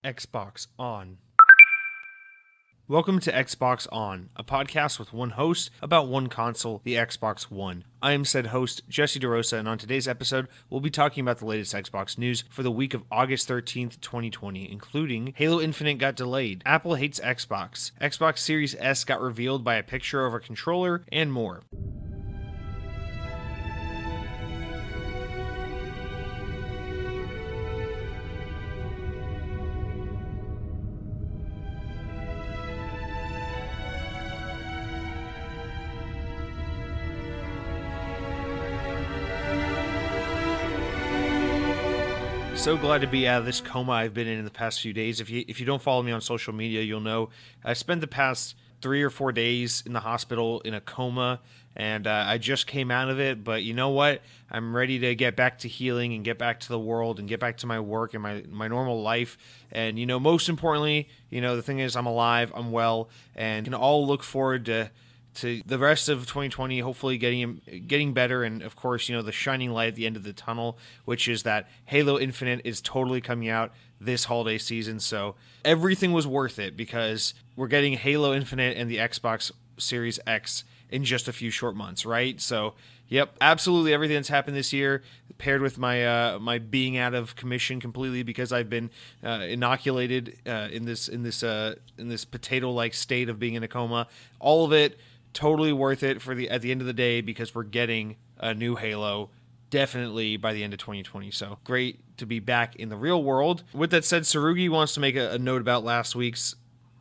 Xbox On. Welcome to Xbox On, a podcast with one host about one console, the Xbox One. I am said host, Jesse DeRosa, and on today's episode, we'll be talking about the latest Xbox news for the week of August 13th, 2020, including Halo Infinite got delayed, Apple hates Xbox, Xbox Series S got revealed by a picture of a controller, and more. So glad to be out of this coma I've been in the past few days. If you don't follow me on social media, you'll know I spent the past 3 or 4 days in the hospital in a coma, and I just came out of it. But you know what? I'm ready to get back to healing and get back to the world and get back to my work and my normal life. And, most importantly, the thing is I'm alive, I'm well, and can all look forward to the rest of 2020, hopefully getting better, and of course, the shining light at the end of the tunnel, which is that Halo Infinite is totally coming out this holiday season. So everything was worth it because we're getting Halo Infinite and the Xbox Series X in just a few short months, right? So, yep, absolutely everything that's happened this year, paired with my being out of commission completely because I've been inoculated in this potato-like state of being in a coma. All of it. Totally worth it at the end of the day because we're getting a new Halo definitely by the end of 2020. So great to be back in the real world. With that said, Sarugi wants to make a note about last week's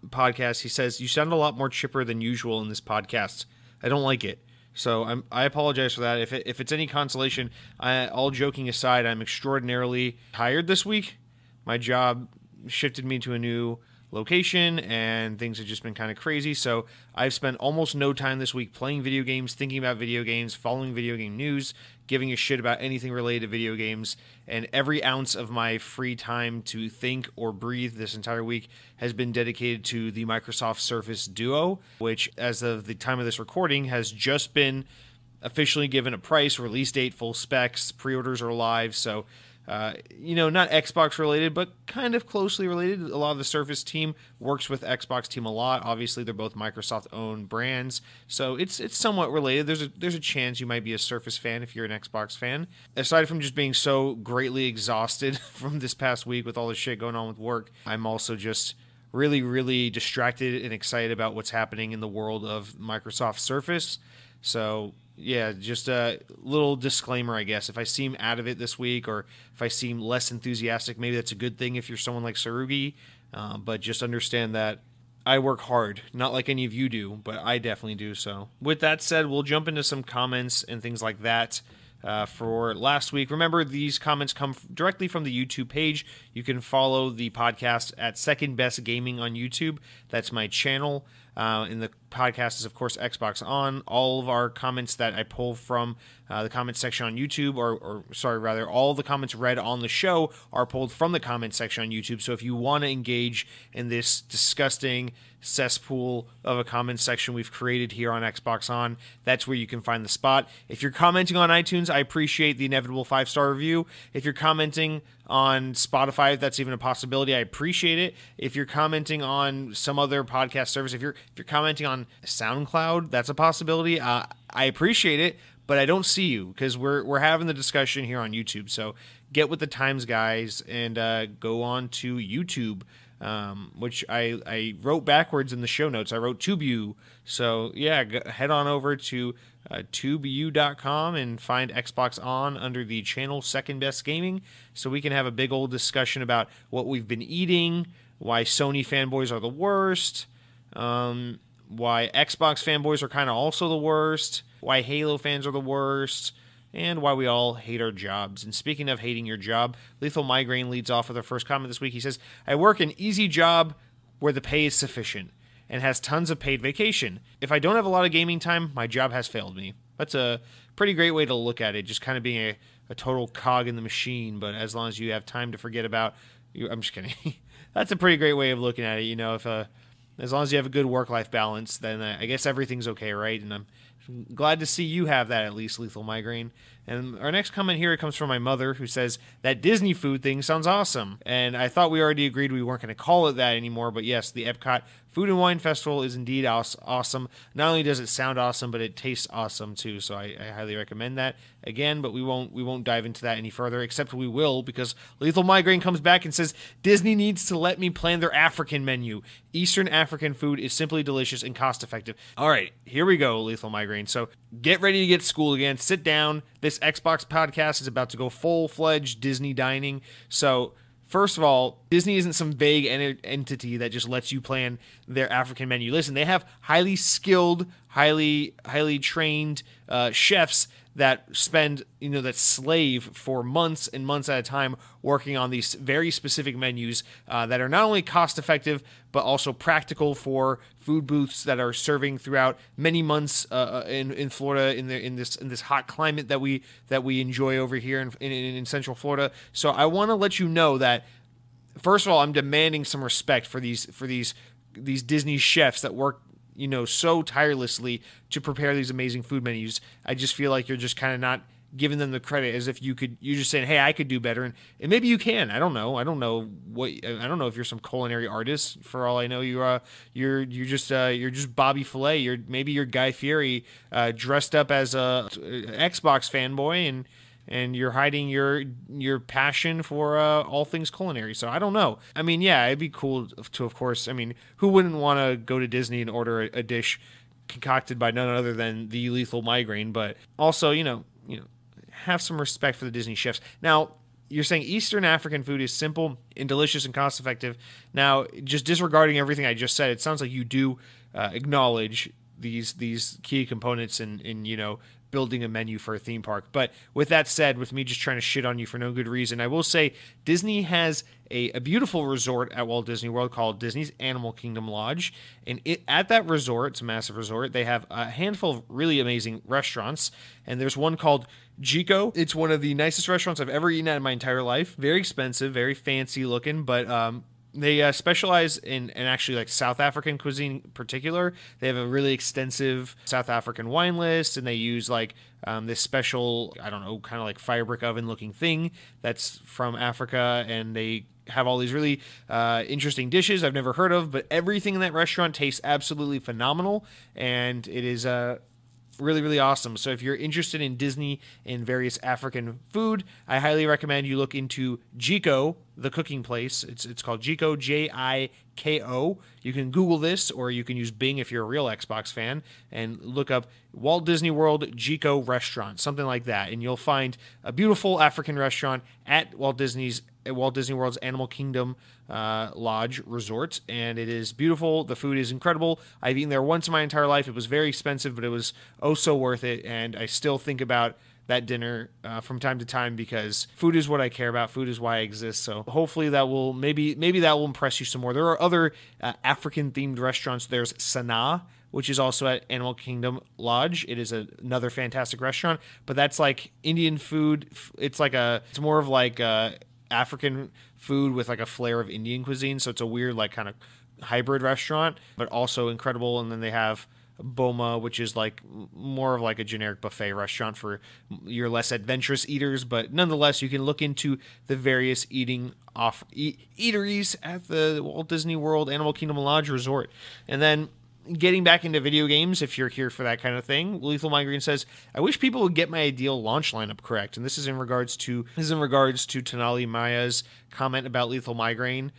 podcast. He says, "You sound a lot more chipper than usual in this podcast. I don't like it." So I apologize for that. If it's any consolation, all joking aside, I'm extraordinarily tired this week. My job shifted me to a new location and things have just been kind of crazy, so I've spent almost no time this week playing video games, thinking about video games, following video game news, giving a shit about anything related to video games, and every ounce of my free time to think or breathe this entire week has been dedicated to the Microsoft Surface Duo, which as of the time of this recording has just been officially given a price, release date, full specs, pre-orders are live, so not Xbox related, but kind of closely related. A lot of the Surface team works with Xbox team a lot. Obviously, they're both Microsoft-owned brands, so it's somewhat related. There's a chance you might be a Surface fan if you're an Xbox fan. Aside from just being so greatly exhausted from this past week with all the shit going on with work, I'm also just really, really distracted and excited about what's happening in the world of Microsoft Surface. So yeah, just a little disclaimer, I guess. If I seem out of it this week or if I seem less enthusiastic, maybe that's a good thing if you're someone like Sarugi. But just understand that I work hard, not like any of you do, but I definitely do so. With that said, we'll jump into some comments and things like that. For last week. Remember, these comments come directly from the YouTube page. You can follow the podcast at Second Best Gaming on YouTube. That's my channel. And the podcast is, of course, Xbox On. All of our comments that I pull from the comment section on YouTube, all the comments read on the show are pulled from the comment section on YouTube. So if you want to engage in this disgusting cesspool of a comment section we've created here on Xbox On, that's where you can find the spot. If you're commenting on iTunes, I appreciate the inevitable 5-star review. If you're commenting on Spotify, if that's even a possibility, I appreciate it. If you're commenting on some other podcast service, if you're commenting on SoundCloud, that's a possibility. I appreciate it, but I don't see you because we're having the discussion here on YouTube. So get with the times, guys, and go on to YouTube. Which I wrote backwards in the show notes. I wrote TubeU. So, yeah, head on over to tubeu.com and find Xbox On under the channel Second Best Gaming so we can have a big old discussion about what we've been eating, why Sony fanboys are the worst, why Xbox fanboys are kind of also the worst, why Halo fans are the worst, and why we all hate our jobs. And speaking of hating your job, Lethal Migraine leads off with our first comment this week. He says, "I work an easy job where the pay is sufficient and has tons of paid vacation. If I don't have a lot of gaming time, my job has failed me." That's a pretty great way to look at it, just kind of being a total cog in the machine, but as long as you have time to forget about you. I'm just kidding. That's a pretty great way of looking at it. If as long as you have a good work-life balance, then I guess everything's okay, right? And I'm glad to see you have that, at least, Lethal Migraine. And our next comment here comes from my mother, who says, that Disney food thing sounds awesome. And I thought we already agreed we weren't going to call it that anymore, but yes, the Epcot Food and Wine Festival is indeed awesome. Not only does it sound awesome, but it tastes awesome too. So I highly recommend that again. But we won't dive into that any further. Except we will, because Lethal Migraine comes back and says Disney needs to let me plan their African menu. Eastern African food is simply delicious and cost effective. All right, here we go, Lethal Migraine. So get ready to get to school again. Sit down. This Xbox podcast is about to go full-fledged Disney dining. So first of all, Disney isn't some vague entity that just lets you plan their African menu. Listen, they have highly skilled, highly trained chefs that spend, that slave for months and months at a time working on these very specific menus that are not only cost effective but also practical for food booths that are serving throughout many months in Florida in this hot climate that we enjoy over here in Central Florida. So I want to let you know that, first of all, I'm demanding some respect for these Disney chefs that work so tirelessly to prepare these amazing food menus. I just feel like you're just kind of not giving them the credit, as if you're just saying, hey, I could do better, and maybe you can. I don't know if you're some culinary artist. For all I know, you're just Bobby Flay. Maybe you're Guy Fieri dressed up as a Xbox fanboy, and you're hiding your passion for all things culinary. So I don't know. I mean, yeah, it'd be cool to, of course. I mean, who wouldn't want to go to Disney and order a dish concocted by none other than the Lethal Migraine? But also, have some respect for the Disney chefs. Now, you're saying Eastern African food is simple and delicious and cost effective. Now, just disregarding everything I just said, it sounds like you do acknowledge these key components in building a menu for a theme park. But with that said, with me just trying to shit on you for no good reason, I will say Disney has a beautiful resort at Walt Disney World called Disney's Animal Kingdom Lodge. And at that resort, it's a massive resort, they have a handful of really amazing restaurants. And there's one called Jico. It's one of the nicest restaurants I've ever eaten at in my entire life. Very expensive, very fancy looking, but they specialize in actually like South African cuisine in particular. They have a really extensive South African wine list, and they use like this special, I don't know, kind of like fire brick oven looking thing that's from Africa, and they have all these really interesting dishes I've never heard of, but everything in that restaurant tastes absolutely phenomenal, and it is really, really awesome. So if you're interested in Disney and various African food, I highly recommend you look into Jico, the cooking place. It's called Jico, Jiko. You can Google this, or you can use Bing if you're a real Xbox fan, and look up Walt Disney World Jico Restaurant, something like that, and you'll find a beautiful African restaurant at Walt Disney World's Animal Kingdom Lodge Resort, and it is beautiful. The food is incredible. I've eaten there once in my entire life. It was very expensive, but it was oh so worth it, and I still think about that dinner from time to time, because food is what I care about. Food is why I exist. So hopefully that will maybe that will impress you some more. There are other African themed restaurants. There's Sanaa, which is also at Animal Kingdom Lodge. It is another fantastic restaurant, but that's like Indian food. It's more of like African food with like a flair of Indian cuisine. So it's a weird like kind of hybrid restaurant, but also incredible. And then they have Boma, which is like more of like a generic buffet restaurant for your less adventurous eaters, but nonetheless, you can look into the various eateries at the Walt Disney World Animal Kingdom Lodge Resort. And then getting back into video games, if you're here for that kind of thing, Lethal Migraine says, I wish people would get my ideal launch lineup correct. And this is in regards to Tenali Maya's comment about Lethal Migraine.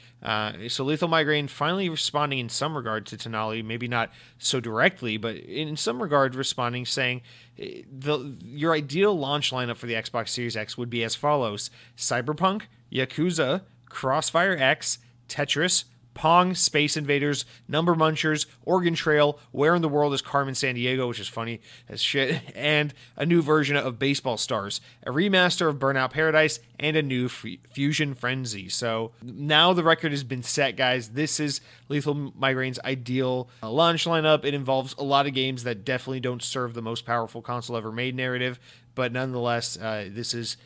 So Lethal Migraine finally responding in some regard to Tenali, maybe not so directly, but in some regard responding, saying your ideal launch lineup for the Xbox Series X would be as follows: Cyberpunk, Yakuza, Crossfire X, Tetris, Pong, Space Invaders, Number Munchers, Oregon Trail, Where in the World is Carmen Sandiego, which is funny as shit, and a new version of Baseball Stars, a remaster of Burnout Paradise, and a new Fusion Frenzy. So now the record has been set, guys. This is Lethal Migraine's ideal launch lineup. It involves a lot of games that definitely don't serve the most powerful console ever made narrative, but nonetheless, this is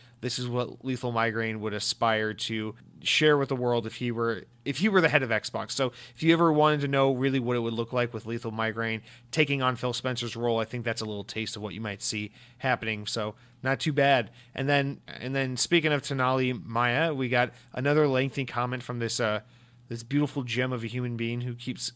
what Lethal Migraine would aspire to share with the world if he were the head of Xbox. So if you ever wanted to know really what it would look like with Lethal Migraine taking on Phil Spencer's role, I think that's a little taste of what you might see happening. So not too bad. And then speaking of Tenali Maya, we got another lengthy comment from this beautiful gem of a human being who keeps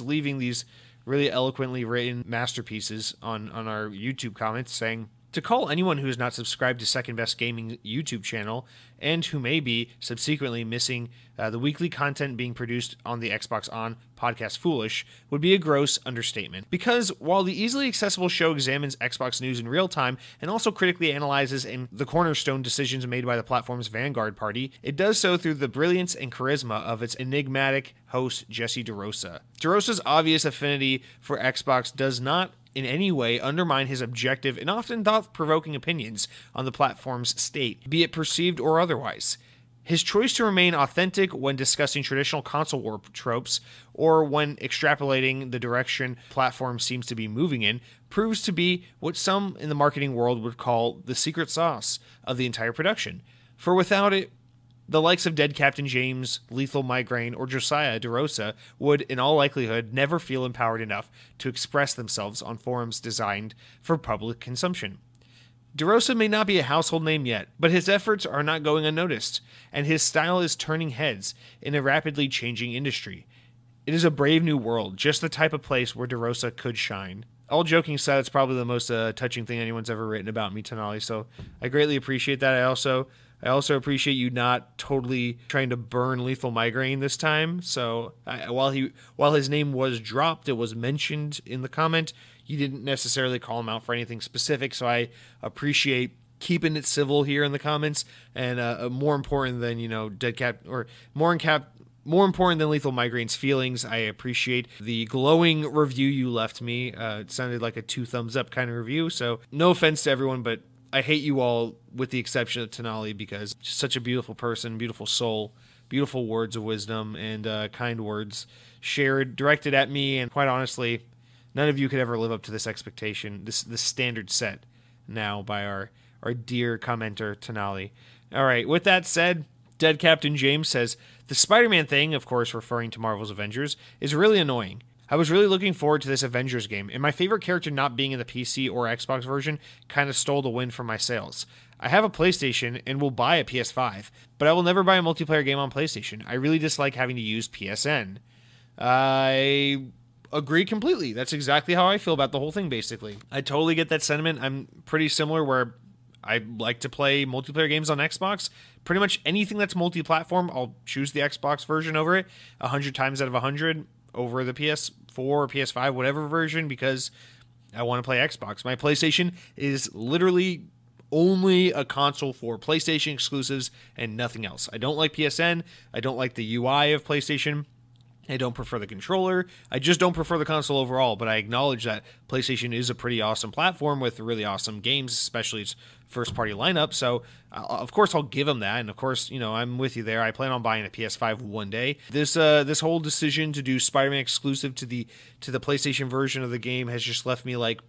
leaving these really eloquently written masterpieces on our YouTube comments, saying, to call anyone who is not subscribed to Second Best Gaming YouTube channel and who may be subsequently missing the weekly content being produced on the Xbox On podcast foolish would be a gross understatement. Because while the easily accessible show examines Xbox news in real time and also critically analyzes the cornerstone decisions made by the platform's vanguard party, it does so through the brilliance and charisma of its enigmatic host, Jesse DeRosa. DeRosa's obvious affinity for Xbox does not in any way undermine his objective and often thought-provoking opinions on the platform's state, be it perceived or otherwise. His choice to remain authentic when discussing traditional console war tropes or when extrapolating the direction platform seems to be moving in proves to be what some in the marketing world would call the secret sauce of the entire production. For without it, the likes of Dead Captain James, Lethal Migraine, or Josiah DeRosa would, in all likelihood, never feel empowered enough to express themselves on forums designed for public consumption. DeRosa may not be a household name yet, but his efforts are not going unnoticed, and his style is turning heads in a rapidly changing industry. It is a brave new world, just the type of place where DeRosa could shine. All joking aside, it's probably the most touching thing anyone's ever written about me, Tenali, so I greatly appreciate that. I also appreciate you not totally trying to burn Lethal Migraine this time. So while his name was dropped, it was mentioned in the comment. You didn't necessarily call him out for anything specific, so I appreciate keeping it civil here in the comments. And more important than more important than Lethal Migraine's feelings, I appreciate the glowing review you left me. It sounded like a 2 thumbs up kind of review. So no offense to everyone, but I hate you all with the exception of Tenali because just such a beautiful person, beautiful soul, beautiful words of wisdom, and kind words shared, directed at me. And quite honestly, none of you could ever live up to this expectation, this standard set now by our dear commenter, Tenali. All right, with that said, Dead Captain James says, the Spider-Man thing, of course referring to Marvel's Avengers, is really annoying. I was really looking forward to this Avengers game, and my favorite character not being in the PC or Xbox version kind of stole the win from my sales. I have a PlayStation and will buy a PS5, but I will never buy a multiplayer game on PlayStation. I really dislike having to use PSN. I agree completely. That's exactly how I feel about the whole thing, basically. I totally get that sentiment. I'm pretty similar where I like to play multiplayer games on Xbox. Pretty much anything that's multi-platform, I'll choose the Xbox version over it 100 times out of 100 over the PS4 or PS5, whatever version, because I want to play Xbox. My PlayStation is literally only a console for PlayStation exclusives and nothing else. I don't like PSN. I don't like the UI of PlayStation. I don't prefer the controller. I just don't prefer the console overall, but I acknowledge that PlayStation is a pretty awesome platform with really awesome games, especially its first-party lineup. So, of course, I'll give them that, and of course, I'm with you there. I plan on buying a PS5 one day. This whole decision to do Spider-Man exclusive to the PlayStation version of the game has just left me like,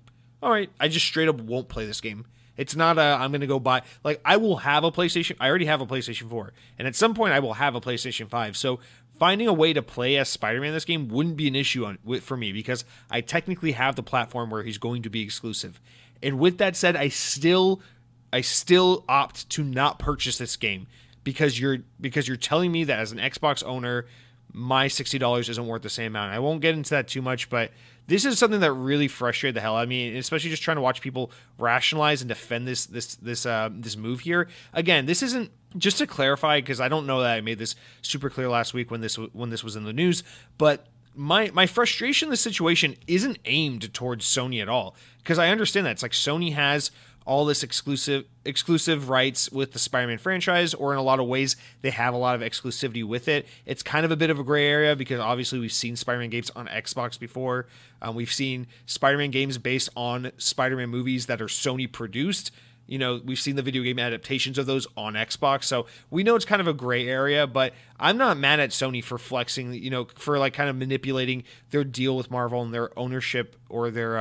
all right, I just straight up won't play this game. It's not I'm going to go buy, I will have a PlayStation. I already have a PlayStation 4, and at some point I will have a PlayStation 5. So finding a way to play as Spider-Man in this game wouldn't be an issue for me because I technically have the platform where he's going to be exclusive. And with that said, I still opt to not purchase this game because you're telling me that as an Xbox owner, my $60 isn't worth the same amount. I won't get into that too much, but this is something that really frustrated the hell out of me, especially just trying to watch people rationalize and defend this move here. Again, this isn't, just to clarify, because I don't know that I made this super clear last week when this was in the news, but my frustration in this situation isn't aimed towards Sony at all, because I understand that it's like Sony has all this exclusive rights with the Spider-Man franchise, or in a lot of ways they have a lot of exclusivity with it. It's kind of a bit of a gray area because obviously we've seen Spider-Man games on Xbox before. We've seen Spider-Man games based on Spider-Man movies that are Sony produced. We've seen the video game adaptations of those on Xbox, so we know it's kind of a gray area, but I'm not mad at Sony for flexing, for kind of manipulating their deal with Marvel and their ownership or their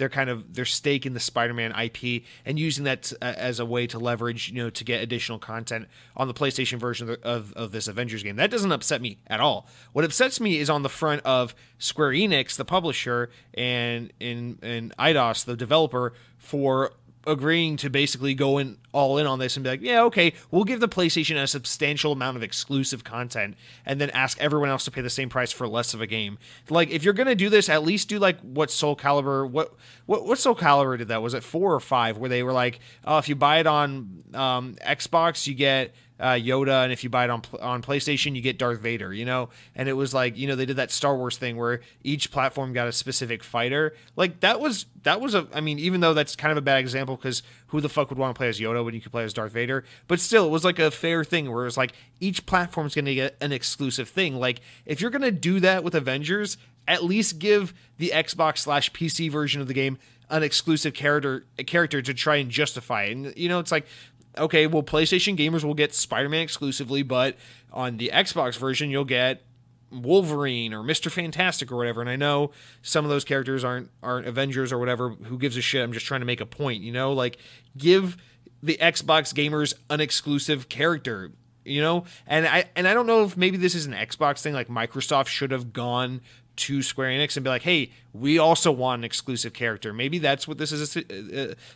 their stake in the Spider-Man IP and using that as a way to leverage, to get additional content on the PlayStation version of this Avengers game. That doesn't upset me at all. What upsets me is on the front of Square Enix, the publisher, and Eidos, the developer, for agreeing to basically go all in on this and be like, yeah, okay, we'll give the PlayStation a substantial amount of exclusive content and then ask everyone else to pay the same price for less of a game. Like, if you're gonna do this, at least do like what Soul Calibur, what Soul Calibur did that? Was it 4 or 5 where they were like, oh, if you buy it on Xbox, you get Yoda, and if you buy it on PlayStation, you get Darth Vader, And it was like, they did that Star Wars thing where each platform got a specific fighter. Like, that was even though that's kind of a bad example because who the fuck would want to play as Yoda when you could play as Darth Vader? But still, it was like a fair thing where it was like each platform's going to get an exclusive thing. Like, if you're going to do that with Avengers, at least give the Xbox/PC version of the game an exclusive character to try and justify it. And, it's like, okay, well, PlayStation gamers will get Spider-Man exclusively, but on the Xbox version, you'll get Wolverine or Mr. Fantastic or whatever. And I know some of those characters aren't Avengers or whatever. Who gives a shit? I'm just trying to make a point, Like, give the Xbox gamers an exclusive character, And I don't know if maybe this is an Xbox thing. Like, Microsoft should have gone to Square Enix and be like, hey, we also want an exclusive character. Maybe that's what this is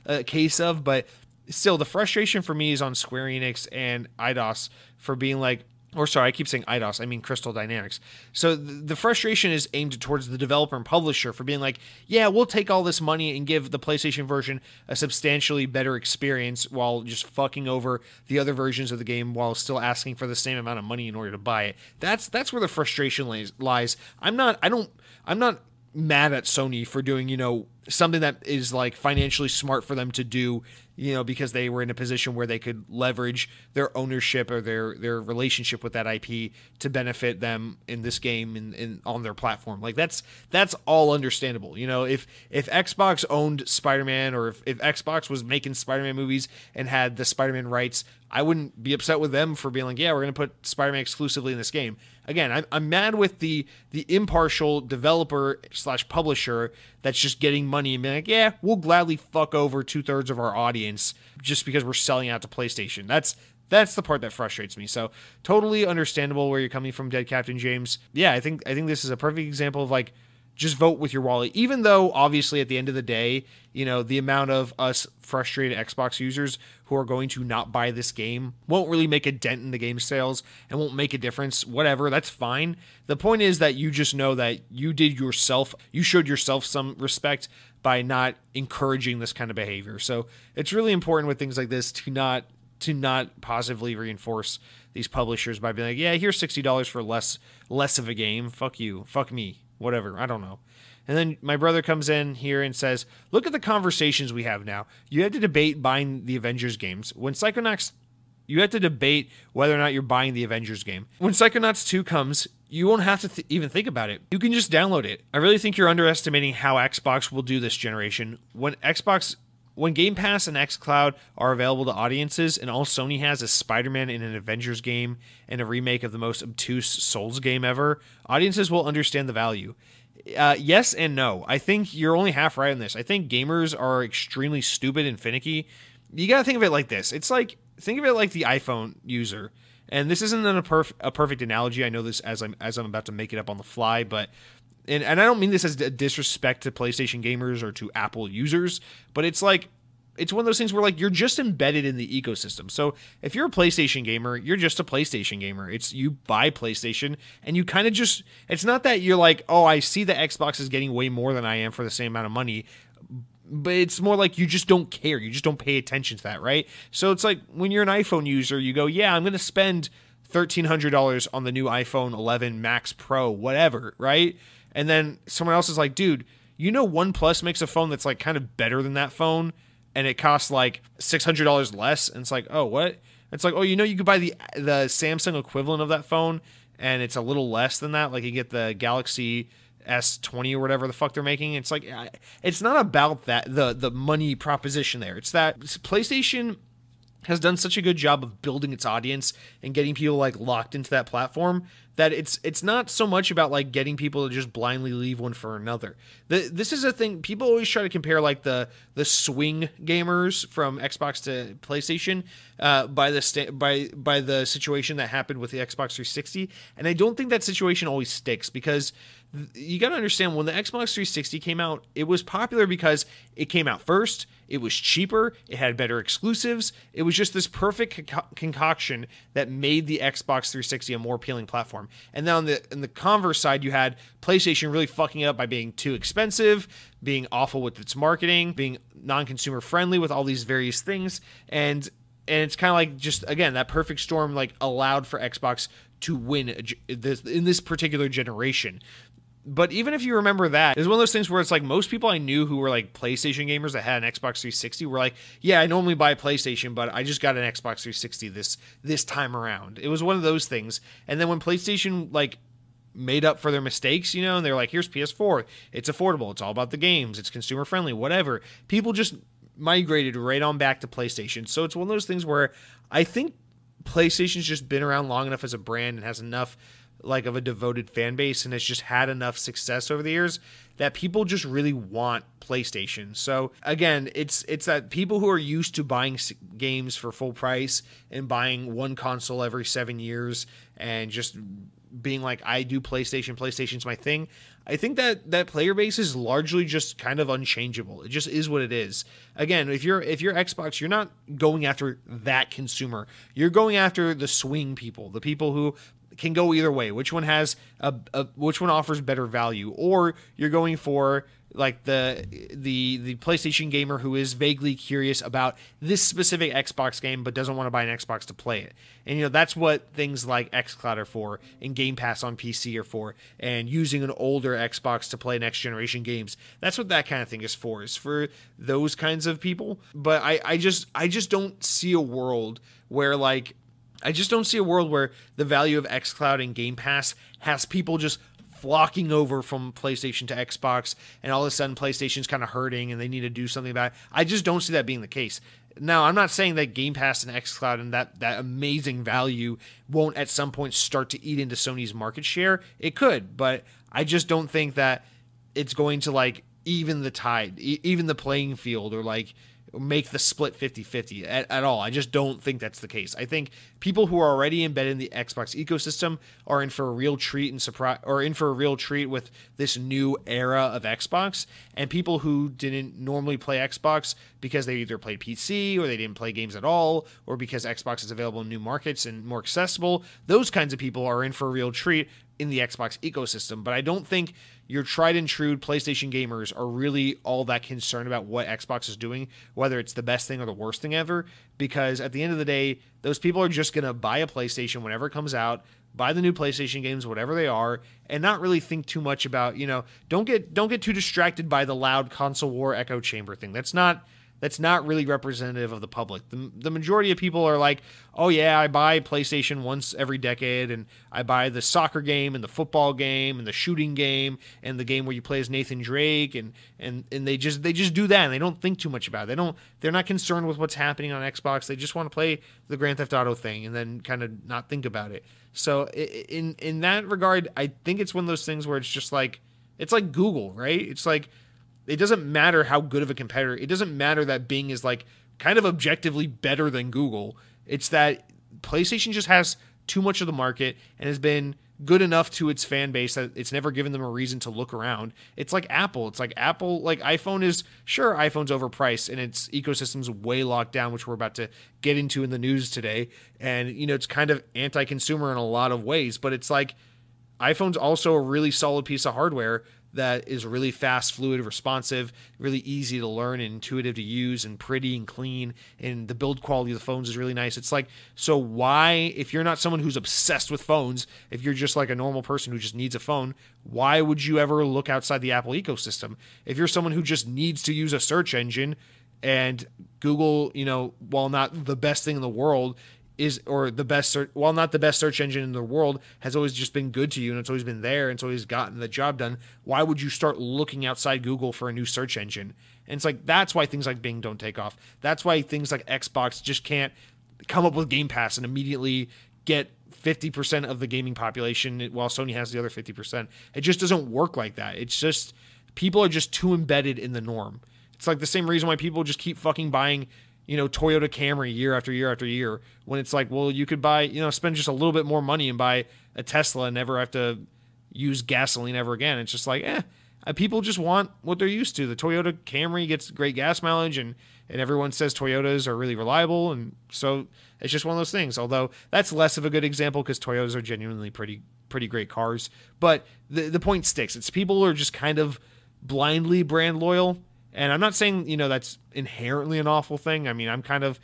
a case of, but still, the frustration for me is on Square Enix and Eidos for being like, or sorry, I keep saying Eidos, I mean Crystal Dynamics. So the frustration is aimed towards the developer and publisher for being like, yeah, we'll take all this money and give the PlayStation version a substantially better experience while just fucking over the other versions of the game while still asking for the same amount of money in order to buy it. That's where the frustration lies. I'm not mad at Sony for doing, something that is like financially smart for them to do, because they were in a position where they could leverage their ownership or their relationship with that IP to benefit them in this game and on their platform. Like, that's all understandable. If Xbox owned Spider-Man, or if Xbox was making Spider-Man movies and had the Spider-Man rights, I wouldn't be upset with them for being like, yeah, we're going to put Spider-Man exclusively in this game. Again, I'm mad with the impartial developer/publisher that's just getting money and being like, yeah, we'll gladly fuck over 2/3 of our audience just because we're selling out to PlayStation. That's the part that frustrates me. So totally understandable where you're coming from, Dead Captain James. Yeah, I think this is a perfect example of like, just vote with your wallet, even though obviously at the end of the day, the amount of us frustrated Xbox users who are going to not buy this game won't really make a dent in the game sales and won't make a difference. Whatever, that's fine. The point is that you just know that you showed yourself some respect by not encouraging this kind of behavior. So it's really important with things like this to not positively reinforce these publishers by being like, yeah, here's $60 for less of a game. Fuck you. Fuck me. Whatever. I don't know. And then my brother comes in here and says, look at the conversations we have now. You had to debate buying the Avengers games. When Psychonauts, you have to debate whether or not you're buying the Avengers game. When Psychonauts 2 comes, you won't have to even think about it. You can just download it. I really think you're underestimating how Xbox will do this generation. When Game Pass and xCloud are available to audiences and all Sony has is Spider-Man in an Avengers game and a remake of the most obtuse Souls game ever, audiences will understand the value. Yes and no. I think you're only half right on this. I think gamers are extremely stupid and finicky. You got to think of it like this. Think of it like the iPhone user. And this isn't a perfect analogy. I know this as I'm about to make it up on the fly, but and I don't mean this as a disrespect to PlayStation gamers or to Apple users, but it's one of those things where like you're just embedded in the ecosystem. So if you're a PlayStation gamer, you're just a PlayStation gamer. It's you buy PlayStation and you kind of just, it's not that you're like, oh, I see the Xbox is getting way more than I am for the same amount of money, but it's more like you just don't care. You just don't pay attention to that, right? So it's like when you're an iPhone user, you go, yeah, I'm going to spend $1,300 on the new iPhone 11 Max Pro, whatever, right? And then someone else is like, dude, OnePlus makes a phone that's like kind of better than that phone, and it costs like $600 less. And it's like, oh, what? It's like, oh, you could buy the Samsung equivalent of that phone, and it's a little less than that. Like you get the Galaxy S20 or whatever the fuck they're making. It's like, it's not about that the money proposition there. It's that PlayStation has done such a good job of building its audience and getting people like locked into that platform that it's not so much about like getting people to just blindly leave one for another. This is a thing people always try to compare, like the swing gamers from Xbox to PlayStation by the situation that happened with the Xbox 360, and I don't think that situation always sticks, because you got to understand, when the Xbox 360 came out, it was popular because it came out first, it was cheaper, it had better exclusives, it was just this perfect concoction that made the Xbox 360 a more appealing platform. And then on the converse side, you had PlayStation really fucking up by being too expensive, being awful with its marketing, being non-consumer friendly with all these various things, and it's kind of like, just again, that perfect storm like allowed for Xbox to win in this particular generation. But even if you remember that, it's one of those things where it's like, most people I knew who were like PlayStation gamers that had an Xbox 360 were like, yeah, I normally buy PlayStation, but I just got an Xbox 360 this time around. It was one of those things. And then when PlayStation like made up for their mistakes, and they're like, here's PS4, it's affordable, it's all about the games, it's consumer friendly, whatever, people just migrated right on back to PlayStation. So it's one of those things where I think PlayStation's just been around long enough as a brand and has enough like of a devoted fan base and has just had enough success over the years that people just really want PlayStation. So again, it's that people who are used to buying games for full price and buying one console every 7 years and just being like, I do PlayStation, PlayStation's my thing. I think that player base is largely just kind of unchangeable. It just is what it is. Again, if you're Xbox, you're not going after that consumer. You're going after the swing people, the people who can go either way. Which one has which one offers better value? Or you're going for like the PlayStation gamer who is vaguely curious about this specific Xbox game but doesn't want to buy an Xbox to play it. And that's what things like xCloud are for, and Game Pass on PC are for, and using an older Xbox to play next generation games. That's what that kind of thing is for those kinds of people. But I just don't see a world where the value of xCloud and Game Pass has people just flocking over from PlayStation to Xbox, and all of a sudden PlayStation's kind of hurting and they need to do something about it. I just don't see that being the case. Now, I'm not saying that Game Pass and xCloud and that amazing value won't at some point start to eat into Sony's market share. It could, but I just don't think that it's going to like even the tide, even the playing field, or like make the split 50-50 at all. I just don't think that's the case. I think people who are already embedded in the Xbox ecosystem are in for a real treat with this new era of Xbox, and people who didn't normally play Xbox because they either played PC or they didn't play games at all, or because Xbox is available in new markets and more accessible, those kinds of people are in for a real treat in the Xbox ecosystem. But I don't think your tried and true PlayStation gamers are really all that concerned about what Xbox is doing, whether it's the best thing or the worst thing ever, because at the end of the day, those people are just going to buy a PlayStation whenever it comes out, buy the new PlayStation games, whatever they are, and not really think too much about, don't get too distracted by the loud console war echo chamber thing. That's not really representative of the public. The majority of people are like, oh yeah, I buy PlayStation once every decade, and I buy the soccer game and the football game and the shooting game and the game where you play as Nathan Drake, and they just do that, and they don't think too much about it. They're not concerned with what's happening on Xbox. They just want to play the Grand Theft Auto thing and then kind of not think about it. So in that regard, I think it's one of those things where it's just like, it's like Google, right? It's like, it doesn't matter how good of a competitor. It doesn't matter that Bing is like kind of objectively better than Google. It's that PlayStation just has too much of the market and has been good enough to its fan base that it's never given them a reason to look around. It's like Apple. Like iPhone's overpriced and its ecosystem's way locked down, which we're about to get into in the news today. And, it's kind of anti-consumer in a lot of ways, but it's like iPhone's also a really solid piece of hardware that is really fast, fluid, responsive, really easy to learn and intuitive to use, and pretty and clean, and the build quality of the phones is really nice. It's like, so why, if you're not someone who's obsessed with phones, if you're just like a normal person who just needs a phone, why would you ever look outside the Apple ecosystem? If you're someone who just needs to use a search engine, and Google, while not the best thing in the world, while not the best search engine in the world, has always just been good to you, and it's always been there, and it's always gotten the job done, why would you start looking outside Google for a new search engine? And it's like, that's why things like Bing don't take off. That's why things like Xbox just can't come up with Game Pass and immediately get 50% of the gaming population while Sony has the other 50%. It just doesn't work like that. It's just, people are just too embedded in the norm. It's like the same reason why people just keep fucking buying, Toyota Camry year after year after year, when it's like, well, you could buy, spend just a little bit more money and buy a Tesla and never have to use gasoline ever again. It's just like, people just want what they're used to. The Toyota Camry gets great gas mileage, and everyone says Toyotas are really reliable, and so it's just one of those things. Although that's less of a good example because Toyotas are genuinely pretty great cars. But the point sticks. It's people who are just kind of blindly brand loyal, and I'm not saying that's inherently an awful thing. I mean, I'm kind of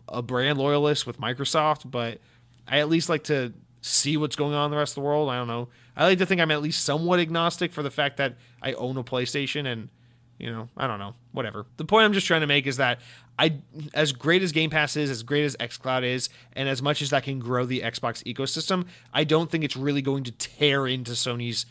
a brand loyalist with Microsoft, but I at least like to see what's going on in the rest of the world. I don't know. I like to think I'm at least somewhat agnostic for the fact that I own a PlayStation, and I don't know, whatever. The point I'm just trying to make is that as great as Game Pass is, as great as xCloud is, and as much as that can grow the Xbox ecosystem, I don't think it's really going to tear into Sony's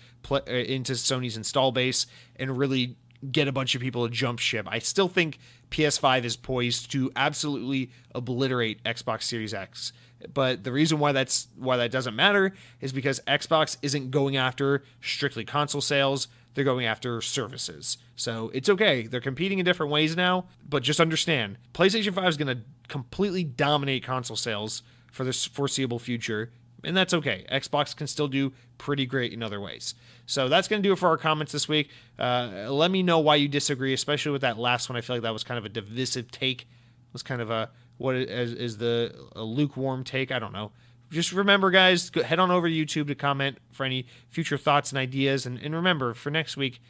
install base and really get a bunch of people to jump ship. I still think PS5 is poised to absolutely obliterate Xbox Series X. But the reason why that doesn't matter is because Xbox isn't going after strictly console sales. They're going after services. So it's okay. They're competing in different ways now, but just understand, PlayStation 5 is going to completely dominate console sales for the foreseeable future, and that's okay. Xbox can still do pretty great in other ways. So that's going to do it for our comments this week. Let me know why you disagree, especially with that last one. I feel like that was kind of a divisive take. It was kind of a lukewarm take. I don't know. Just remember, guys, head on over to YouTube to comment for any future thoughts and ideas. And remember, for next week,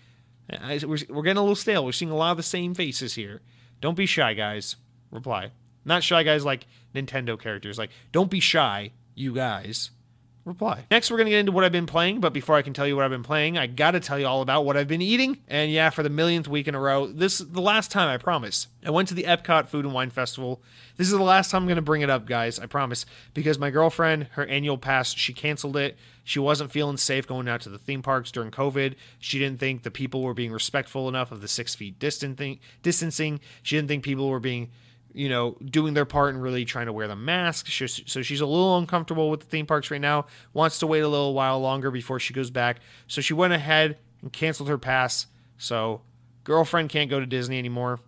we're getting a little stale. We're seeing a lot of the same faces here. Don't be shy, guys. Reply. Not shy guys like Nintendo characters. Like, don't be shy, you guys. Reply. Next, we're going to get into what I've been playing, but before I can tell you what I've been playing, I got to tell you all about what I've been eating. And yeah, for the millionth week in a row, this is the last time, I promise. I went to the Epcot Food and Wine Festival. This is the last time I'm going to bring it up, guys, I promise, because my girlfriend, her annual pass, she canceled it. She wasn't feeling safe going out to the theme parks during COVID. She didn't think the people were being respectful enough of the 6 feet distancing. She didn't think people were being doing their part and really trying to wear the mask. So she's a little uncomfortable with the theme parks right now, wants to wait a little while longer before she goes back. So she went ahead and canceled her pass. So girlfriend can't go to Disney anymore.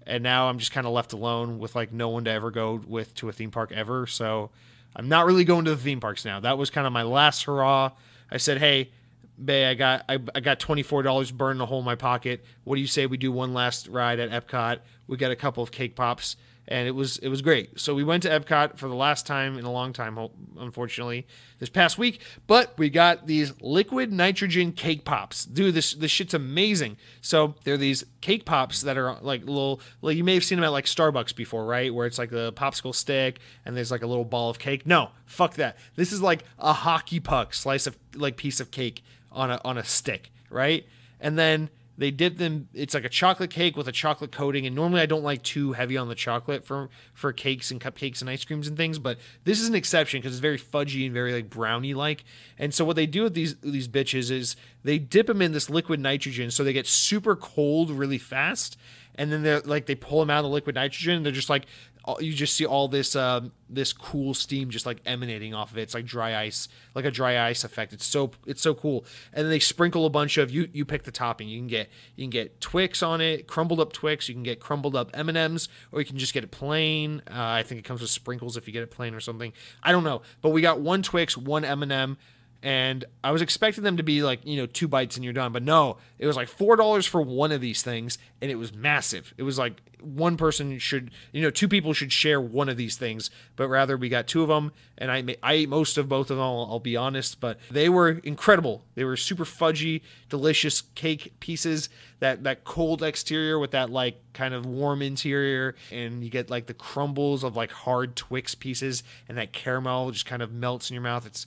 And now I'm just kind of left alone with like no one to ever go with to a theme park ever. So I'm not really going to the theme parks now. That was kind of my last hurrah. I said, hey, bae, I got $24 burned a hole in my pocket. What do you say we do one last ride at Epcot? We got a couple of cake pops, and it was great. So we went to Epcot for the last time in a long time, unfortunately, this past week. But we got these liquid nitrogen cake pops. Dude, this shit's amazing. So they're these cake pops that are like little, like you may have seen them at like Starbucks before, right? Where it's like a popsicle stick and there's like a little ball of cake. No, fuck that. This is like a hockey puck slice of like piece of cake on a stick, right? And then they dip them. It's like a chocolate cake with a chocolate coating. And normally I don't like too heavy on the chocolate for cakes and cupcakes and ice creams and things, but this is an exception because it's very fudgy and very like brownie like. And so what they do with these bitches is they dip them in this liquid nitrogen so they get super cold really fast. And then they pull them out of the liquid nitrogen. And they're just like, you just see all this this cool steam just like emanating off of it. It's like dry ice, like a dry ice effect. It's so cool. And then they sprinkle a bunch of you pick the topping. You can get Twix on it, crumbled up Twix. You can get crumbled up M&Ms, or you can just get it plain. I think it comes with sprinkles if you get it plain or something. I don't know, but we got one Twix, one M&M. And I was expecting them to be like, 2 bites and you're done. But no, it was like $4 for one of these things. And it was massive. It was like one person should, 2 people should share one of these things. But rather we got 2 of them. And I ate most of both of them, I'll be honest. But they were incredible. They were super fudgy, delicious cake pieces. That cold exterior with that like kind of warm interior. And you get like the crumbles of like hard Twix pieces. And that caramel just kind of melts in your mouth. It's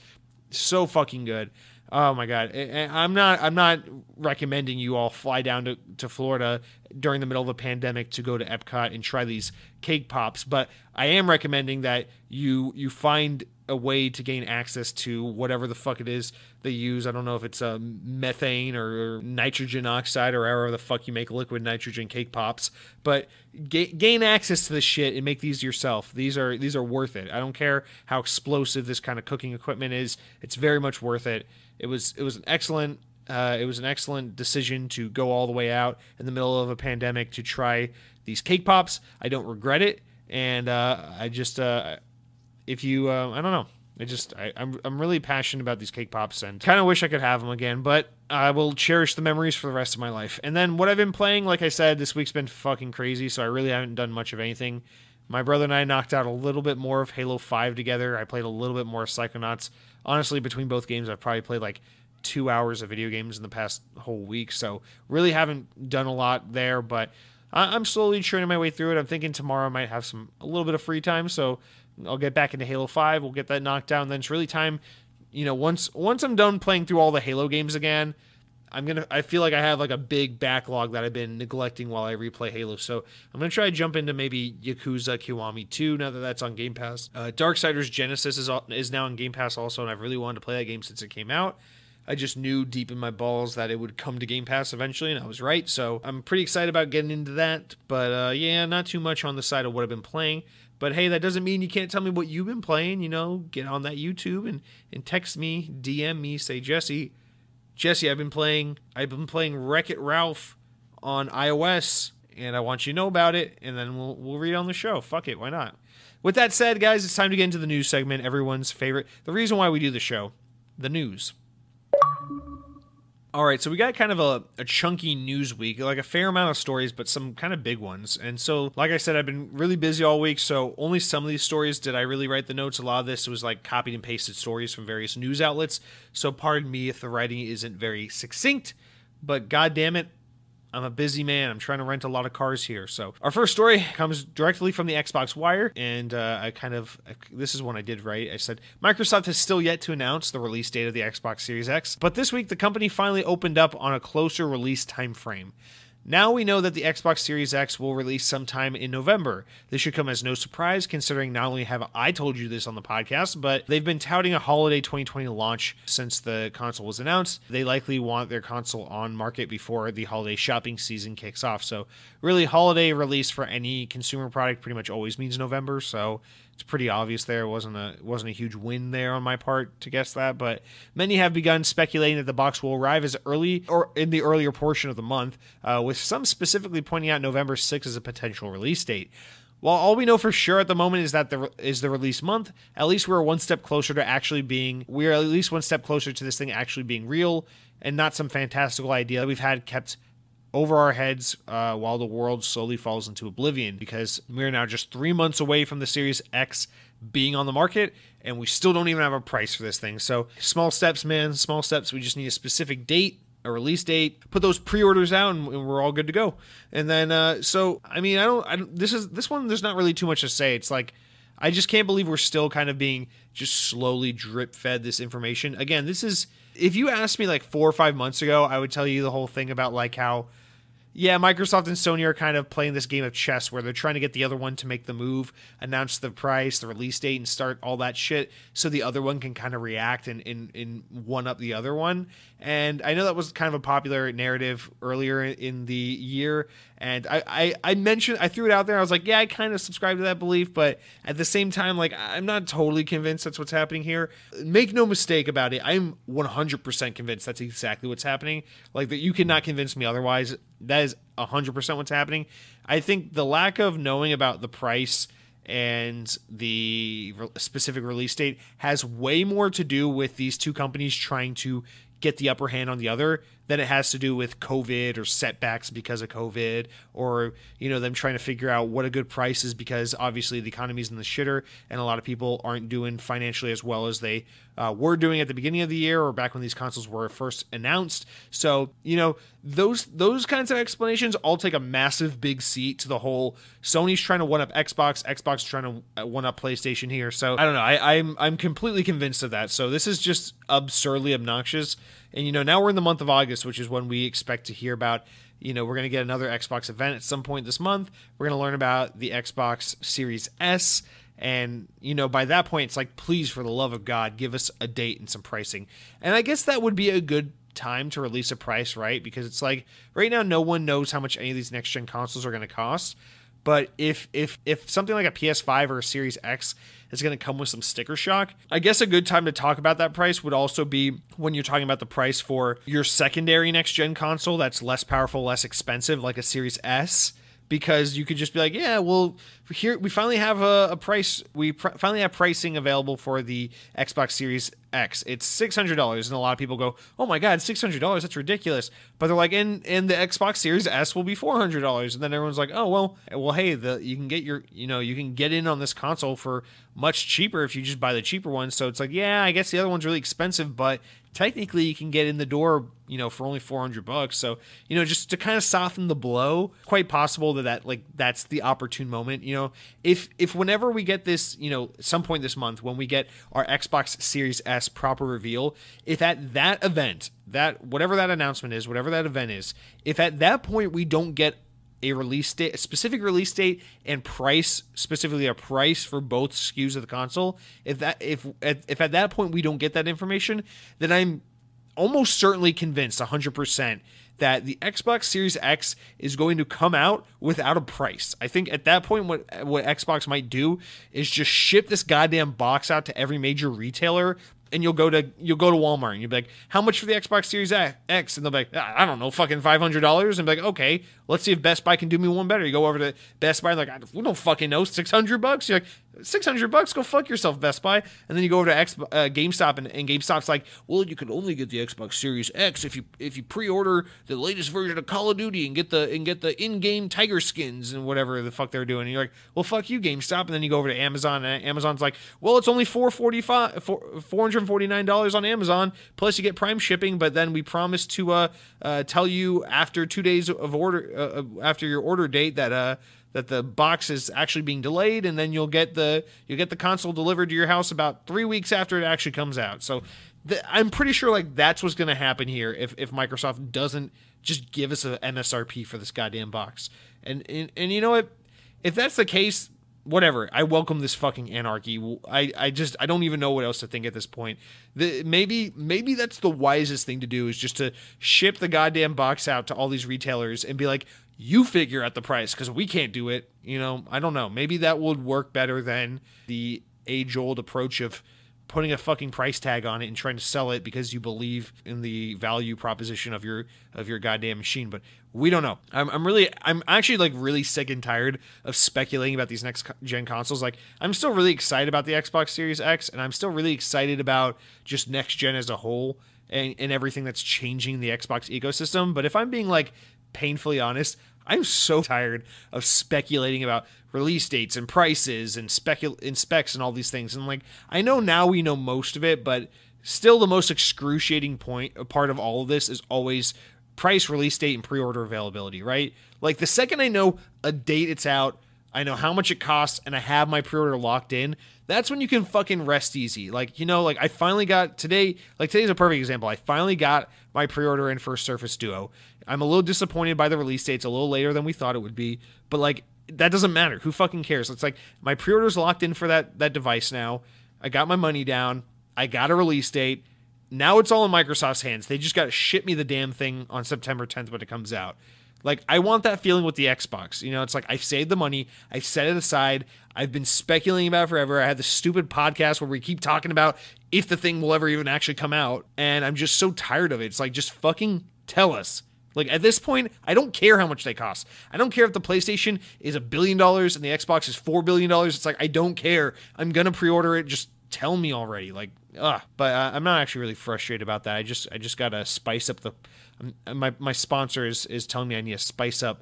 so fucking good. Oh my god. I'm not recommending you all fly down to Florida during the middle of a pandemic to go to Epcot and try these cake pops, but I am recommending that you find a way to gain access to whatever the fuck it is they use. I don't know if it's methane or nitrogen oxide or however the fuck you make liquid nitrogen cake pops, but gain access to this shit and make these yourself. These are worth it. I don't care how explosive this kind of cooking equipment is. It's very much worth it. It was an excellent decision to go all the way out in the middle of a pandemic to try these cake pops. I don't regret it, and I don't know. I'm really passionate about these cake pops and kind of wish I could have them again, but I will cherish the memories for the rest of my life. And then what I've been playing, like I said, this week's been fucking crazy, so I really haven't done much of anything. My brother and I knocked out a little bit more of Halo 5 together. I played a little bit more Psychonauts. Honestly, between both games, I've probably played like 2 hours of video games in the past whole week, so really haven't done a lot there, but I'm slowly churning my way through it. I'm thinking tomorrow I might have a little bit of free time, so I'll get back into Halo 5. We'll get that knocked down. Then it's really time, once I'm done playing through all the Halo games again, I feel like I have like a big backlog that I've been neglecting while I replay Halo. So I'm going to try to jump into maybe Yakuza Kiwami 2 now that that's on Game Pass. Darksiders Genesis is now on Game Pass also, and I've really wanted to play that game since it came out. I just knew deep in my balls that it would come to Game Pass eventually, and I was right. So I'm pretty excited about getting into that. But yeah, not too much on the side of what I've been playing. But hey, that doesn't mean you can't tell me what you've been playing. Get on that YouTube and text me, DM me, say, Jesse, I've been playing Wreck-It Ralph on iOS, and I want you to know about it, and then we'll read it on the show. Fuck it, why not? With that said, guys, it's time to get into the news segment, everyone's favorite. The reason why we do the show, the news. All right, so we got kind of a chunky news week, like a fair amount of stories, but some kind of big ones. And so, like I said, I've been really busy all week, so only some of these stories did I really write the notes. A lot of this was like copied and pasted stories from various news outlets. So pardon me if the writing isn't very succinct, but god damn it, I'm a busy man. I'm trying to rent a lot of cars here. So our first story comes directly from the Xbox Wire, and this is one I did right. I said, Microsoft has still yet to announce the release date of the Xbox Series X, but this week the company finally opened up on a closer release time frame. Now we know that the Xbox Series X will release sometime in November. This should come as no surprise, considering not only have I told you this on the podcast, but they've been touting a holiday 2020 launch since the console was announced. They likely want their console on market before the holiday shopping season kicks off. So really, holiday release for any consumer product pretty much always means November, so it's pretty obvious there. It wasn't a huge win there on my part to guess that, but many have begun speculating that the box will arrive as early or in the earlier portion of the month, with some specifically pointing out November 6th as a potential release date. While all we know for sure at the moment is that the release month, at least we're one step closer to this thing actually being real and not some fantastical idea that we've had kept over our heads while the world slowly falls into oblivion, because we're now just 3 months away from the Series X being on the market, and we still don't even have a price for this thing. So small steps, man, small steps. We just need a specific date, a release date, put those pre-orders out, and we're all good to go. And then, this one, there's not really too much to say. It's like, I just can't believe we're still kind of being just slowly drip fed this information. Again, if you asked me like 4 or 5 months ago, I would tell you the whole thing about like how, yeah, Microsoft and Sony are kind of playing this game of chess where they're trying to get the other one to make the move, announce the price, the release date, and start all that shit so the other one can kind of react and one-up the other one. And I know that was kind of a popular narrative earlier in the year, and I threw it out there. I was like, yeah, I kind of subscribe to that belief, but at the same time, like, I'm not totally convinced that's what's happening here. Make no mistake about it, I'm 100% convinced that's exactly what's happening. Like, that you cannot convince me otherwise. That is 100% what's happening. I think the lack of knowing about the price and the specific release date has way more to do with these two companies trying to get the upper hand on the other than it has to do with COVID or setbacks because of COVID, or, them trying to figure out what a good price is, because obviously the economy's in the shitter and a lot of people aren't doing financially as well as they were doing at the beginning of the year or back when these consoles were first announced. So, those kinds of explanations all take a massive big seat to the whole Sony's trying to one-up Xbox trying to one-up PlayStation here. So I don't know. I'm completely convinced of that. So this is just absurdly obnoxious. And, now we're in the month of August, which is when we expect to hear about, we're going to get another Xbox event at some point this month. We're going to learn about the Xbox Series S. And, by that point, it's like, please, for the love of God, give us a date and some pricing. And I guess that would be a good time to release a price, right? Because it's like, right now, no one knows how much any of these next-gen consoles are going to cost. But if something like a PS5 or a Series X is going to come with some sticker shock, I guess a good time to talk about that price would also be when you're talking about the price for your secondary next-gen console that's less powerful, less expensive, like a Series S. Because you could just be like, yeah, well, here we finally have a price. We finally have pricing available for the Xbox Series X. It's $600, and a lot of people go, "Oh my God, $600? That's ridiculous!" But they're like, and the Xbox Series S will be $400, and then everyone's like, "Oh well, hey, you can get you can get in on this console for much cheaper if you just buy the cheaper one." So it's like, yeah, I guess the other one's really expensive, but technically you can get in the door, for only $400. So, just to kind of soften the blow, quite possible that's the opportune moment. If whenever we get this, some point this month when we get our Xbox Series S proper reveal, if at that event, whatever that announcement is, whatever that event is, if at that point we don't get a release date, a specific release date and price, specifically a price for both SKUs of the console, if at that point we don't get that information, then I'm almost certainly convinced 100% that the Xbox Series X is going to come out without a price. I think at that point what Xbox might do is just ship this goddamn box out to every major retailer. And you'll go to Walmart and you'll be like, how much for the Xbox Series X? And they'll be like, I don't know, fucking $500. And be like, okay, let's see if Best Buy can do me one better. You go over to Best Buy and like, we don't fucking know, $600. You're like, $600, go fuck yourself, Best Buy. And then you go over to GameStop and GameStop's like, well, you can only get the Xbox Series X if you pre-order the latest version of Call of Duty and get the in-game tiger skins and whatever the fuck they're doing. And you're like, well, fuck you, GameStop. And then you go over to Amazon and Amazon's like, well, it's only $449 on Amazon, plus you get Prime shipping, but then we promise to tell you after 2 days of order after your order date that the box is actually being delayed, and then you'll get the console delivered to your house about 3 weeks after it actually comes out. So I'm pretty sure that's what's going to happen here if Microsoft doesn't just give us an MSRP for this goddamn box. And you know what? If that's the case, whatever. I welcome this fucking anarchy. I don't even know what else to think at this point. Maybe that's the wisest thing to do, is just to ship the goddamn box out to all these retailers and be like, you figure out the price because we can't do it. I don't know. Maybe that would work better than the age-old approach of putting a fucking price tag on it and trying to sell it because you believe in the value proposition of your goddamn machine. But we don't know. I'm actually really sick and tired of speculating about these next gen consoles. I'm still really excited about the Xbox Series X, and I'm still really excited about just next gen as a whole and everything that's changing the Xbox ecosystem. But if I'm being painfully honest, I'm so tired of speculating about release dates and prices and specs and all these things. And I know now we know most of it, but still the most excruciating part of all of this is always price, release date, and pre-order availability, right? The second I know a date it's out, I know how much it costs, and I have my pre-order locked in, that's when you can fucking rest easy. I finally got today, today's a perfect example. I finally got my pre-order in for Surface Duo. I'm a little disappointed by the release date. It's a little later than we thought it would be, but that doesn't matter. Who fucking cares? It's my pre-order's locked in for that device now. I got my money down. I got a release date. Now it's all in Microsoft's hands. They just got to ship me the damn thing on September 10th when it comes out. I want that feeling with the Xbox. It's I've saved the money. I've set it aside. I've been speculating about it forever. I had this stupid podcast where we keep talking about if the thing will ever even actually come out. And I'm just so tired of it. It's just fucking tell us. At this point, I don't care how much they cost. I don't care if the PlayStation is $1 billion and the Xbox is $4 billion. It's I don't care. I'm going to pre-order it. Just tell me already. But I'm not actually really frustrated about that. I just got to spice up my sponsor is telling me I need to spice up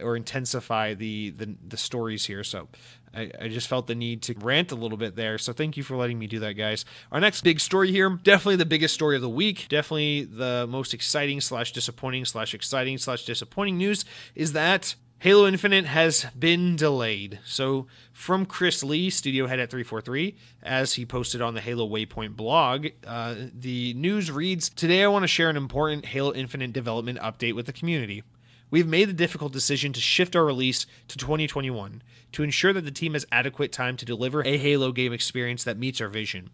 or intensify the stories here. So I just felt the need to rant a little bit there. So thank you for letting me do that, guys. Our next big story here, definitely the biggest story of the week, definitely the most exciting / disappointing / exciting / disappointing news is that Halo Infinite has been delayed. So from Chris Lee, studio head at 343, as he posted on the Halo Waypoint blog, the news reads, "Today I want to share an important Halo Infinite development update with the community. We've made the difficult decision to shift our release to 2021 to ensure that the team has adequate time to deliver a Halo game experience that meets our vision.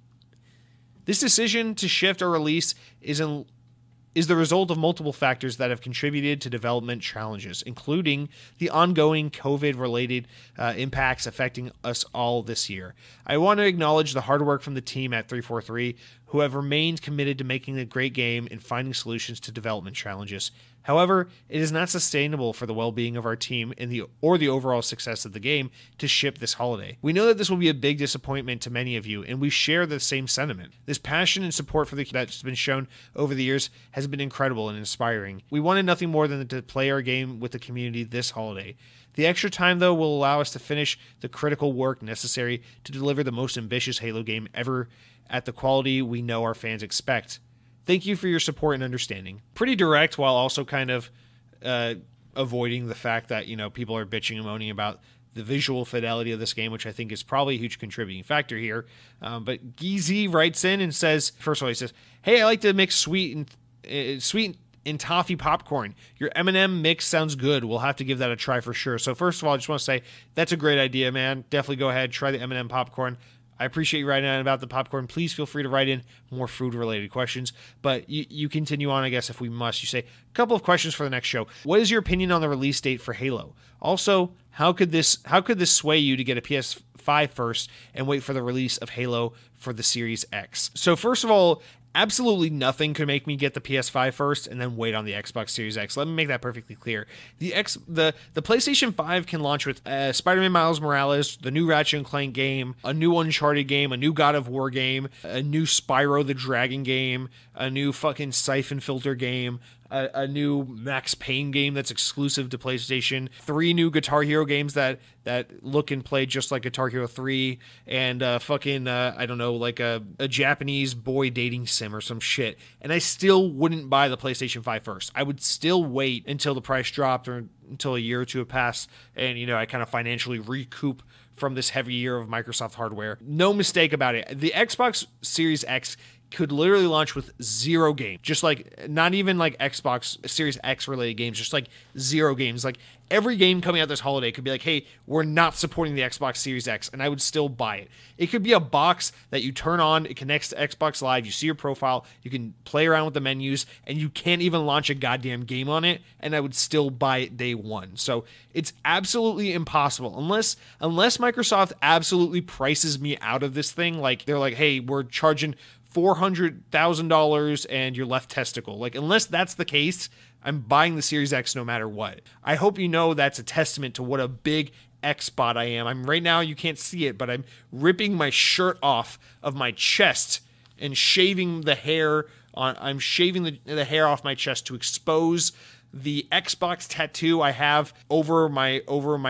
This decision to shift our release is the result of multiple factors that have contributed to development challenges, including the ongoing COVID-related impacts affecting us all this year. I want to acknowledge the hard work from the team at 343, who have remained committed to making a great game and finding solutions to development challenges. However, it is not sustainable for the well-being of our team and the overall success of the game to ship this holiday. We know that this will be a big disappointment to many of you, and we share the same sentiment. This passion and support for the that's been shown over the years has been incredible and inspiring. We wanted nothing more than to play our game with the community this holiday. The extra time, though, will allow us to finish the critical work necessary to deliver the most ambitious Halo game ever at the quality we know our fans expect. Thank you for your support and understanding. Pretty direct, while also kind of avoiding the fact that, people are bitching and moaning about the visual fidelity of this game, which I think is probably a huge contributing factor here. But Geezy writes in and says, first of all, he says, "Hey, I like to mix sweet and toffee popcorn. Your M&M mix sounds good. We'll have to give that a try for sure." So first of all, I just want to say that's a great idea, man. Definitely go ahead, try the M&M popcorn. I appreciate you writing in about the popcorn. Please feel free to write in more food-related questions. But you continue on, I guess, if we must. You say, a couple of questions for the next show. What is your opinion on the release date for Halo? Also, how could this sway you to get a PS5 first and wait for the release of Halo for the Series X? So first of all, absolutely nothing could make me get the PS5 first and then wait on the Xbox Series X. Let me make that perfectly clear. The PlayStation 5 can launch with Spider-Man Miles Morales, the new Ratchet & Clank game, a new Uncharted game, a new God of War game, a new Spyro the Dragon game, a new fucking Siphon Filter game, a new Max Payne game that's exclusive to PlayStation, 3 new Guitar Hero games that look and play just like Guitar Hero 3, and I don't know, like a Japanese boy dating sim or some shit. And I still wouldn't buy the PlayStation 5 first. I would still wait until the price dropped or until a year or two have passed and, I kind of financially recoup from this heavy year of Microsoft hardware. No mistake about it. The Xbox Series X could literally launch with 0 games, just like not even like Xbox Series X related games, just like 0 games. Like every game coming out this holiday could be like, hey, we're not supporting the Xbox Series X, and I would still buy it. It could be a box that you turn on, it connects to Xbox Live, you see your profile, you can play around with the menus, and you can't even launch a goddamn game on it, and I would still buy it day one. So it's absolutely impossible unless Microsoft absolutely prices me out of this thing. Like they're like, hey, we're charging $400,000 and your left testicle. Like, unless that's the case, I'm buying the Series X no matter what. I hope you know that's a testament to what a big X-bot I am. Right now, you can't see it, but I'm ripping my shirt off of my chest and shaving the hair I'm shaving the hair off my chest to expose the Xbox tattoo I have over my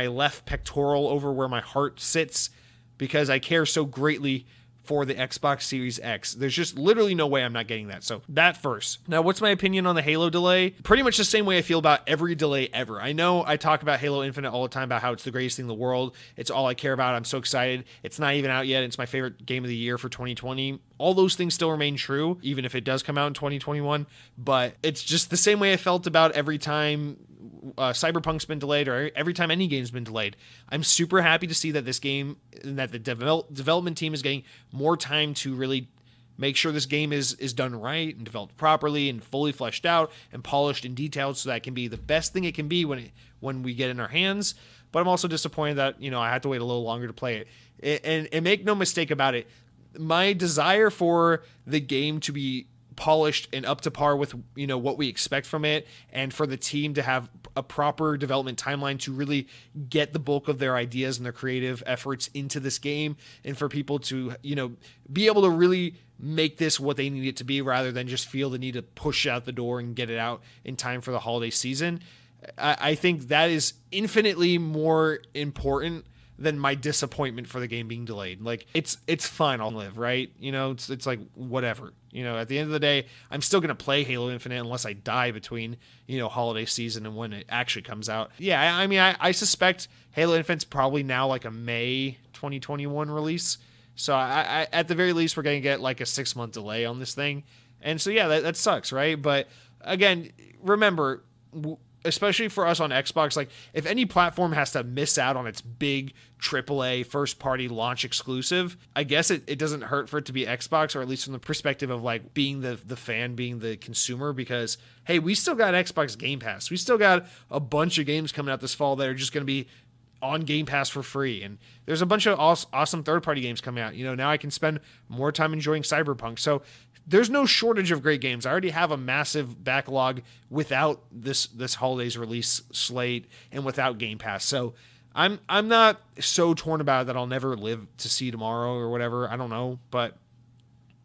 left pectoral, over where my heart sits, because I care so greatly for the Xbox Series X. There's just literally no way I'm not getting that. So that first. Now, what's my opinion on the Halo delay? Pretty much the same way I feel about every delay ever. I know I talk about Halo Infinite all the time about how it's the greatest thing in the world. It's all I care about. I'm so excited. It's not even out yet. It's my favorite game of the year for 2020. All those things still remain true, even if it does come out in 2021. But it's just the same way I felt about every time Cyberpunk's been delayed, or every time any game's been delayed. I'm super happy to see that this game, that the development team is getting more time to really make sure this game is done right and developed properly and fully fleshed out and polished and detailed, so that it can be the best thing it can be when we get in our hands. But I'm also disappointed that I had to wait a little longer to play it. And make no mistake about it, my desire for the game to be polished and up to par with what we expect from it, and for the team to have a proper development timeline to really get the bulk of their ideas and their creative efforts into this game, and for people to be able to really make this what they need it to be, rather than just feel the need to push out the door and get it out in time for the holiday season. I think that is infinitely more important than my disappointment for the game being delayed. Like, it's fine, I'll live, right? It's like, whatever. At the end of the day, I'm still going to play Halo Infinite unless I die between, holiday season and when it actually comes out. Yeah, I mean, I suspect Halo Infinite's probably now like a May 2021 release. So I at the very least, we're going to get like a 6-month delay on this thing. And so, yeah, that sucks, right? But again, remember, especially for us on Xbox, like if any platform has to miss out on its big AAA first party launch exclusive, I guess it doesn't hurt for it to be Xbox, or at least from the perspective of like being the fan, being the consumer, because hey, we still got Xbox Game Pass. We still got a bunch of games coming out this fall that are just going to be on Game Pass for free. And there's a bunch of awesome third-party games coming out. You know, now I can spend more time enjoying Cyberpunk. So there's no shortage of great games. I already have a massive backlog without this holidays release slate and without Game Pass. So I'm not so torn about it that I'll never live to see tomorrow or whatever. I don't know, but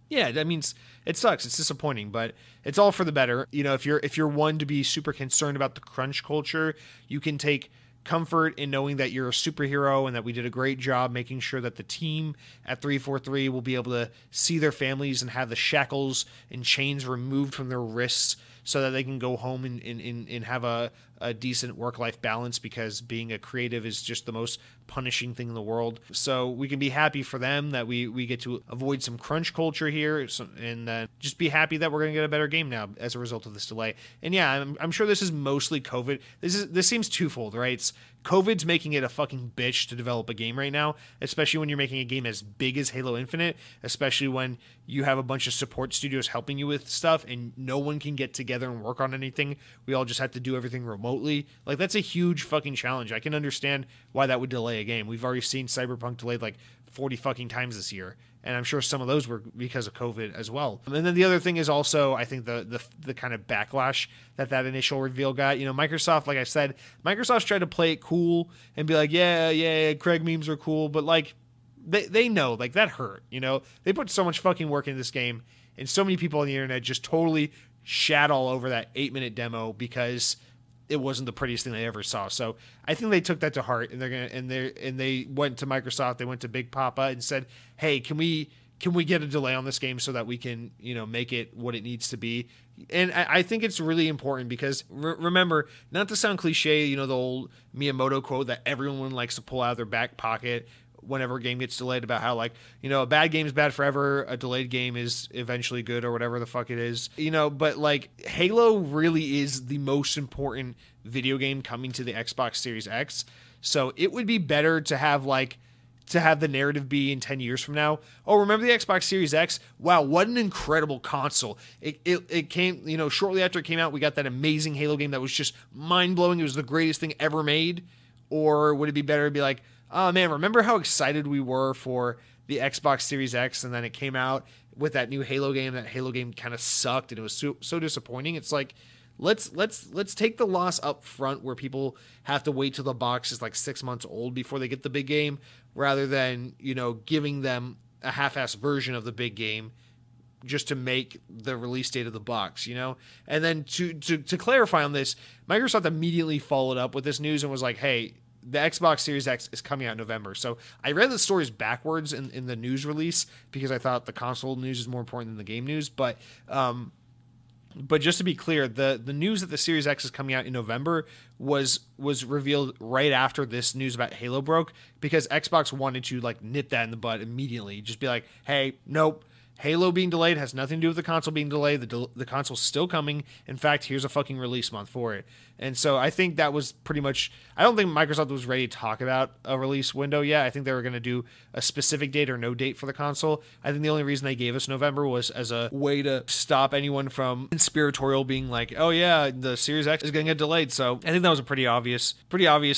yeah, that means it sucks. It's disappointing, but it's all for the better. You know, if you're one to be super concerned about the crunch culture, you can take comfort in knowing that you're a superhero and that we did a great job making sure that the team at 343 will be able to see their families and have the shackles and chains removed from their wrists so that they can go home and have a decent work-life balance, because being a creative is just the most punishing thing in the world. So we can be happy for them that we get to avoid some crunch culture here, and just be happy that we're going to get a better game now as a result of this delay. And yeah, I'm sure this is mostly COVID. This seems twofold, right? It's COVID's making it a fucking bitch to develop a game right now, especially when you're making a game as big as Halo Infinite, especially when you have a bunch of support studios helping you with stuff and no one can get together and work on anything. We all just have to do everything remotely. Like, that's a huge fucking challenge. I can understand why that would delay a game. We've already seen Cyberpunk delayed like 40 fucking times this year, and I'm sure some of those were because of COVID as well. And then the other thing is also, I think the kind of backlash that initial reveal got. You know, Microsoft, like I said, Microsoft's tried to play it cool and be like, yeah, Craig memes are cool, but like they know, like, that hurt. You know, they put so much fucking work into this game, and so many people on the internet just totally shat all over that 8-minute demo because it wasn't the prettiest thing they ever saw. So I think they took that to heart, and they went to Microsoft, they went to Big Papa and said, hey, can we get a delay on this game so that we can, you know, make it what it needs to be? And I think it's really important because remember, not to sound cliche, you know, the old Miyamoto quote that everyone likes to pull out of their back pocket whenever a game gets delayed, about how, like, you know, a bad game is bad forever, a delayed game is eventually good, or whatever the fuck it is, you know. But like, Halo really is the most important video game coming to the Xbox Series X, so it would be better to have the narrative be in 10 years from now, oh, remember the Xbox Series X? Wow, what an incredible console. It came, you know, shortly after it came out, we got that amazing Halo game that was just mind-blowing. It was the greatest thing ever made. Or would it be better to be like, oh man, remember how excited we were for the Xbox Series X, and then it came out with that new Halo game. That Halo game kind of sucked, and it was so disappointing. It's like, let's take the loss up front, where people have to wait till the box is like 6 months old before they get the big game, rather than, you know, giving them a half-assed version of the big game just to make the release date of the box, you know? And then to clarify on this, Microsoft immediately followed up with this news and was like, hey, the Xbox Series X is coming out in November. So I read the stories backwards in the news release because I thought the console news is more important than the game news. But just to be clear, the news that the Series X is coming out in November was revealed right after this news about Halo broke, because Xbox wanted to like nip that in the bud immediately. Just be like, hey, nope. Halo being delayed has nothing to do with the console being delayed. The console's still coming. In fact, here's a fucking release month for it. And so I think that was pretty much... I don't think Microsoft was ready to talk about a release window yet. I think they were going to do a specific date or no date for the console. I think the only reason they gave us November was as a way to stop anyone from conspiratorial being like, oh yeah, the Series X is going to get delayed. So I think that was a pretty obvious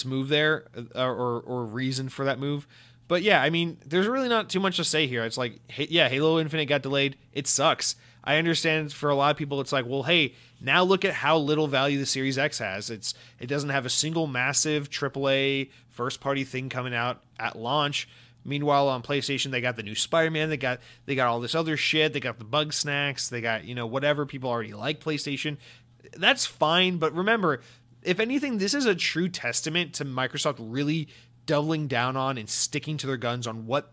move there, or reason for that move. But yeah, I mean, there's really not too much to say here. It's like, yeah, Halo Infinite got delayed. It sucks. I understand for a lot of people, it's like, well, hey, now look at how little value the Series X has. It doesn't have a single massive AAA first-party thing coming out at launch. Meanwhile, on PlayStation, they got the new Spider-Man. They got all this other shit. They got the bug snacks. They got, you know, whatever. People already like PlayStation. That's fine. But remember, if anything, this is a true testament to Microsoft really doubling down on and sticking to their guns on what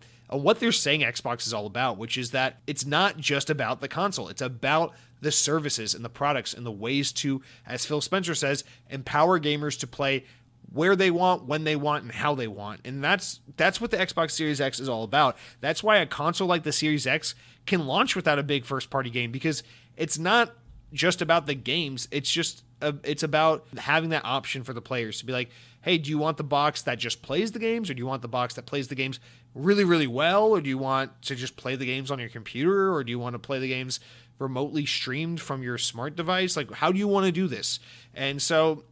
they're saying Xbox is all about, which is that it's not just about the console. It's about the services and the products and the ways to, as Phil Spencer says, empower gamers to play where they want, when they want, and how they want. And that's what the Xbox Series X is all about. That's why a console like the Series X can launch without a big first-party game, because it's not just about the games. It's just it's about having that option for the players to be like, hey, do you want the box that just plays the games, or do you want the box that plays the games really, really well, or do you want to just play the games on your computer, or do you want to play the games remotely streamed from your smart device? Like, how do you want to do this? And so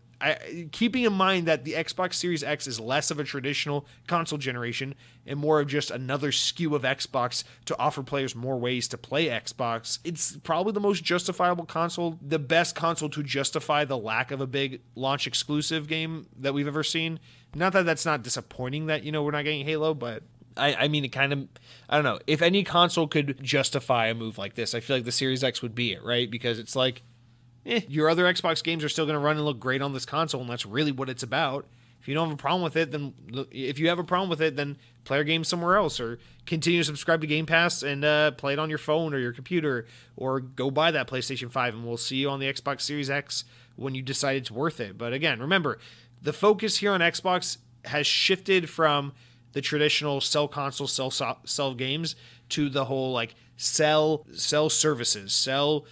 keeping in mind that the Xbox Series X is less of a traditional console generation and more of just another SKU of Xbox to offer players more ways to play Xbox, it's probably the most justifiable console, the best console to justify the lack of a big launch exclusive game that we've ever seen. Not that that's not disappointing that, we're not getting Halo, but I mean, it kind of, I don't know. If any console could justify a move like this, I feel like the Series X would be it, right? Because it's like, your other Xbox games are still going to run and look great on this console, and that's really what it's about. If you don't have a problem with it, then play your game somewhere else, or continue to subscribe to Game Pass and play it on your phone or your computer, or go buy that PlayStation 5, and we'll see you on the Xbox Series X when you decide it's worth it. But again, remember, the focus here on Xbox has shifted from the traditional sell console, sell games to the whole like sell services, sell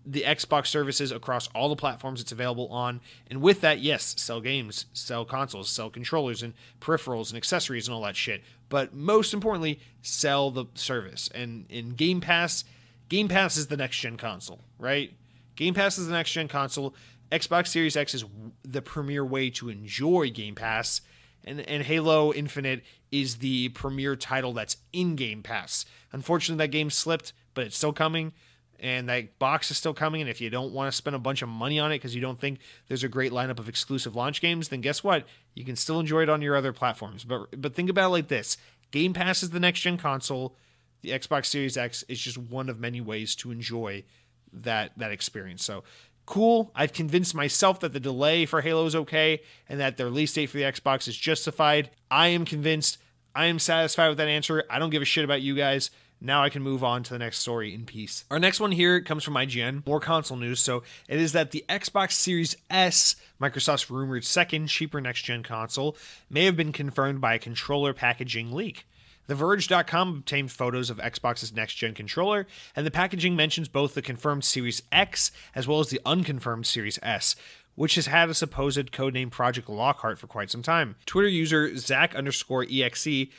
the Xbox services across all the platforms it's available on. And with that, yes, sell games, sell consoles, sell controllers and peripherals and accessories and all that shit. But most importantly, sell the service. And in Game Pass is the next-gen console, right? Game Pass is the next-gen console. Xbox Series X is the premier way to enjoy Game Pass. And Halo Infinite is the premier title that's in Game Pass. Unfortunately, that game slipped, but it's still coming. And that box is still coming, and if you don't want to spend a bunch of money on it because you don't think there's a great lineup of exclusive launch games, then guess what? You can still enjoy it on your other platforms. But think about it like this. Game Pass is the next-gen console. The Xbox Series X is just one of many ways to enjoy that experience. So, cool. I've convinced myself that the delay for Halo is okay, and that the release date for the Xbox is justified. I am convinced. I am satisfied with that answer. I don't give a shit about you guys. Now I can move on to the next story in peace. Our next one here comes from IGN, more console news. So it is that the Xbox Series S, Microsoft's rumored second, cheaper next-gen console, may have been confirmed by a controller packaging leak. TheVerge.com obtained photos of Xbox's next-gen controller, and the packaging mentions both the confirmed Series X as well as the unconfirmed Series S, which has had a supposed codename Project Lockhart for quite some time. Twitter user Zach_EXE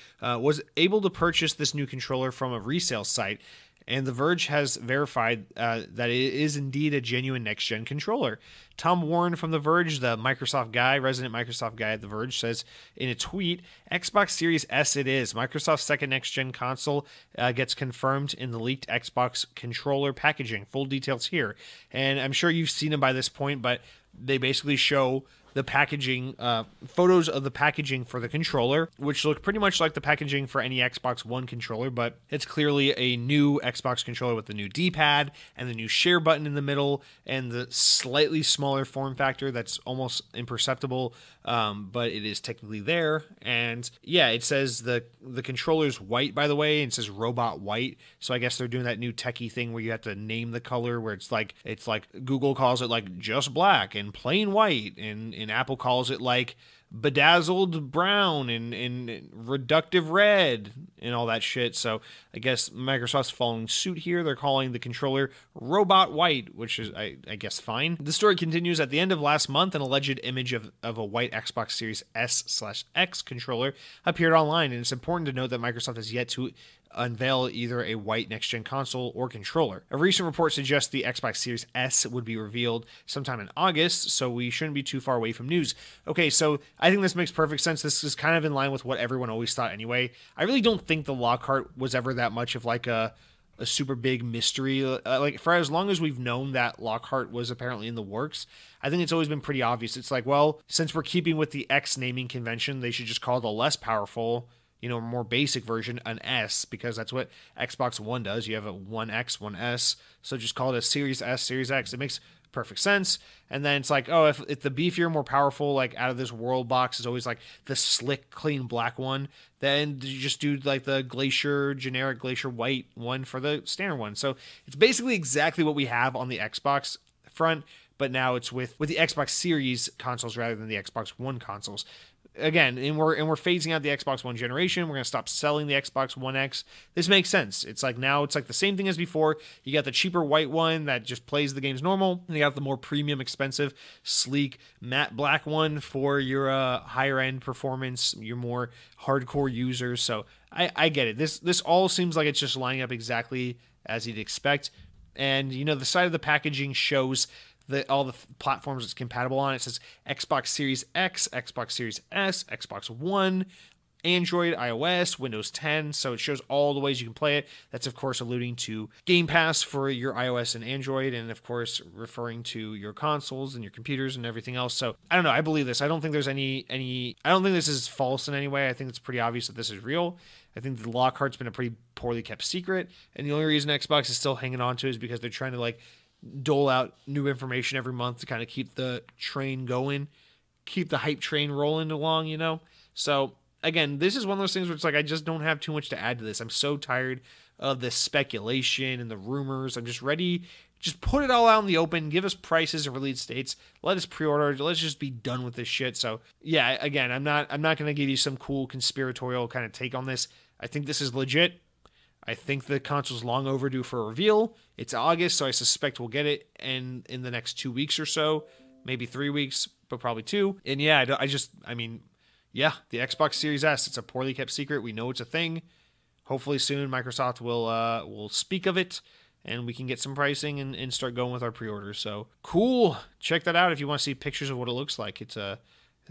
was able to purchase this new controller from a resale site, and The Verge has verified that it is indeed a genuine next-gen controller. Tom Warren from The Verge, the Microsoft guy, resident Microsoft guy at The Verge, says in a tweet, Xbox Series S it is. Microsoft's second next-gen console gets confirmed in the leaked Xbox controller packaging. Full details here. And I'm sure you've seen them by this point, but they basically show the packaging, photos of the packaging for the controller, which look pretty much like the packaging for any Xbox One controller, but it's clearly a new Xbox controller with the new D-pad and the new share button in the middle and the slightly smaller form factor that's almost imperceptible, but it is technically there. And yeah, it says the controller's white, by the way, and it says robot white. So I guess they're doing that new techie thing where you have to name the color, where it's like Google calls it like just black and plain white, and Apple calls it like bedazzled brown and reductive red and all that shit. So I guess Microsoft's following suit here. They're calling the controller robot white, which is I guess fine. The story continues. At the end of last month, an alleged image of a white Xbox Series S/X controller appeared online, and it's important to note that Microsoft has yet to unveil either a white next-gen console or controller. A recent report suggests the Xbox Series S would be revealed sometime in August, so we shouldn't be too far away from news. Okay, so I think this makes perfect sense. This is kind of in line with what everyone always thought anyway. I really don't think the Lockhart was ever that much of like a super big mystery. Like, for as long as we've known that Lockhart was apparently in the works, I think it's always been pretty obvious. It's like, well, since we're keeping with the X naming convention, they should just call the less powerful, more basic version an S, because that's what Xbox One does. You have a 1X, 1S, so just call it a Series S, Series X. It makes perfect sense. And then it's like, oh, if the beefier, more powerful, like out of this world box is always like the slick, clean black one, then you just do like the generic Glacier white one for the standard one. So it's basically exactly what we have on the Xbox front, but now it's with the Xbox Series consoles rather than the Xbox One consoles. again, and we're phasing out the Xbox One generation. We're gonna stop selling the Xbox One X. This makes sense. It's like now it's like the same thing as before. You got the cheaper white one that just plays the games normal, and you got the more premium, expensive, sleek matte black one for your higher end performance, your more hardcore users. So I get it. This all seems like it's just lining up exactly as you'd expect. And the side of the packaging shows all the platforms it's compatible on. It says Xbox Series X, Xbox Series S, Xbox One, Android, iOS, Windows 10. So it shows all the ways you can play it. That's of course alluding to Game Pass for your iOS and Android, and of course referring to your consoles and your computers and everything else. So I don't know. I believe this. I don't think there's any. I don't think this is false in any way. I think it's pretty obvious that this is real. I think the Lockhart's been a pretty poorly kept secret, and the only reason Xbox is still hanging on to it is because they're trying to dole out new information every month to kind of keep the train going, keep the hype train rolling along. So again, this is one of those things where it's like I just don't have too much to add to this. I'm so tired of the speculation and the rumors. I'm just ready. Just put it all out in the open. Give us prices and release dates. Let us pre-order. Let's just be done with this shit. So yeah, again, I'm not going to give you some cool conspiratorial kind of take on this. I think this is legit. I think the console's long overdue for a reveal. It's August, so I suspect we'll get it in the next 2 weeks or so, maybe 3 weeks, but probably 2. And yeah, yeah, the Xbox Series S, it's a poorly kept secret. We know it's a thing. Hopefully soon Microsoft will speak of it, and we can get some pricing and start going with our pre-orders. So cool. Check that out if you want to see pictures of what it looks like. It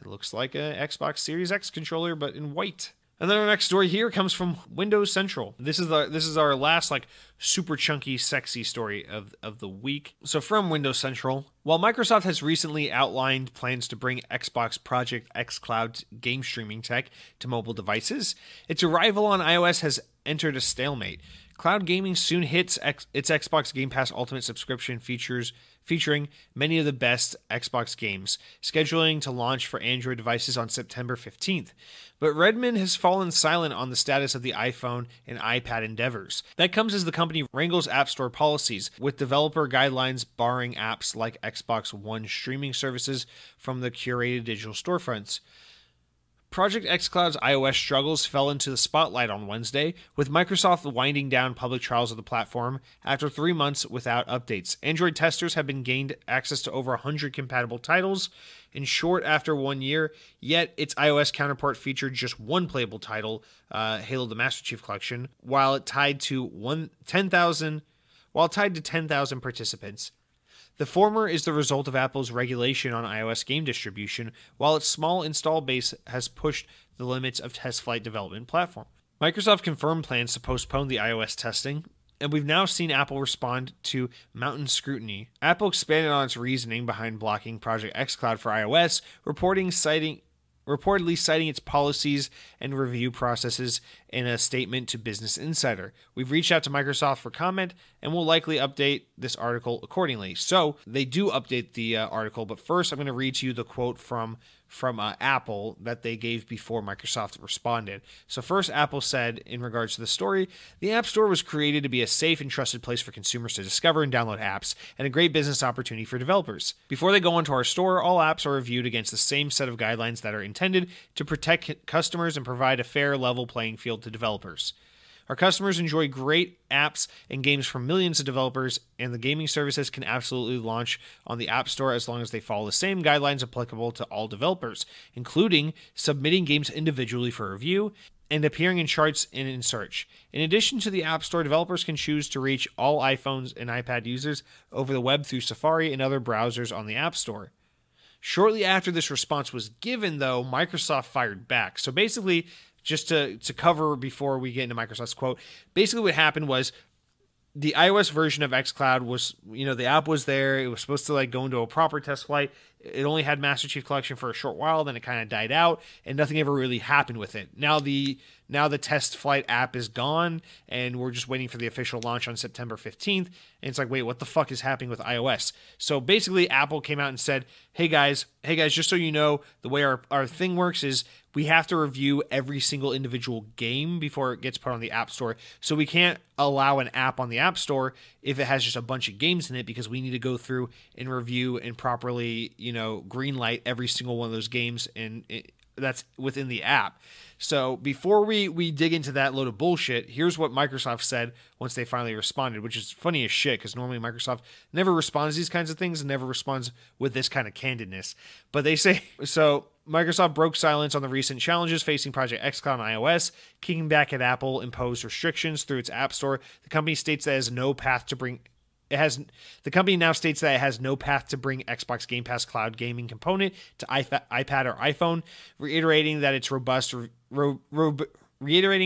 looks like a Xbox Series X controller, but in white. And then our next story here comes from Windows Central. This is our last super chunky, sexy story of the week. So from Windows Central, while Microsoft has recently outlined plans to bring Xbox Project xCloud's game streaming tech to mobile devices, its arrival on iOS has entered a stalemate. Cloud gaming soon hits its Xbox Game Pass Ultimate subscription featuring many of the best Xbox games, scheduling to launch for Android devices on September 15th. But Redmond has fallen silent on the status of the iPhone and iPad endeavors. That comes as the company wrangles App Store policies, with developer guidelines barring apps like Xbox One streaming services from the curated digital storefronts. Project xCloud's iOS struggles fell into the spotlight on Wednesday, with Microsoft winding down public trials of the platform after 3 months without updates. Android testers have been gained access to over 100 compatible titles in short after 1 year, yet its iOS counterpart featured just one playable title, Halo the Master Chief Collection, while tied to 10,000 participants. The former is the result of Apple's regulation on iOS game distribution, while its small install base has pushed the limits of test flight development platform. Microsoft confirmed plans to postpone the iOS testing, and we've now seen Apple respond to mounting scrutiny. Apple expanded on its reasoning behind blocking Project xCloud for iOS, reportedly citing its policies and review processes in a statement to Business Insider. We've reached out to Microsoft for comment and will likely update this article accordingly. So they do update the article, but first I'm going to read to you the quote from Apple that they gave before Microsoft responded. So first, Apple said in regards to the story, the App Store was created to be a safe and trusted place for consumers to discover and download apps, and a great business opportunity for developers. Before they go onto our store, all apps are reviewed against the same set of guidelines that are intended to protect customers and provide a fair, level playing field to developers. Our customers enjoy great apps and games from millions of developers, and the gaming services can absolutely launch on the App Store as long as they follow the same guidelines applicable to all developers, including submitting games individually for review and appearing in charts and in search. In addition to the App Store, developers can choose to reach all iPhones and iPad users over the web through Safari and other browsers on the App Store. Shortly after this response was given, though, Microsoft fired back. So basically, just to cover before we get into Microsoft's quote, basically what happened was the iOS version of xCloud was, the app was there. It was supposed to go into a proper test flight. It only had Master Chief Collection for a short while, then it kind of died out, and nothing ever really happened with it. Now the test flight app is gone, and we're just waiting for the official launch on September 15th. And it's like, wait, what the fuck is happening with iOS? So basically, Apple came out and said, hey guys, just so you know, the way our thing works is we have to review every single individual game before it gets put on the App Store. So we can't allow an app on the App Store if it has just a bunch of games in it, because we need to go through and review and properly, green light every single one of those games and that's within the app. So before we dig into that load of bullshit, here's what Microsoft said once they finally responded, which is funny as shit because normally Microsoft never responds to these kinds of things and never responds with this kind of candidness. But they say, so Microsoft broke silence on the recent challenges facing Project xCloud on iOS, kicking back at Apple imposed restrictions through its App Store. The company states that it has no path to bring the company now states that it has no path to bring Xbox Game Pass cloud gaming component to iPad or iPhone, reiterating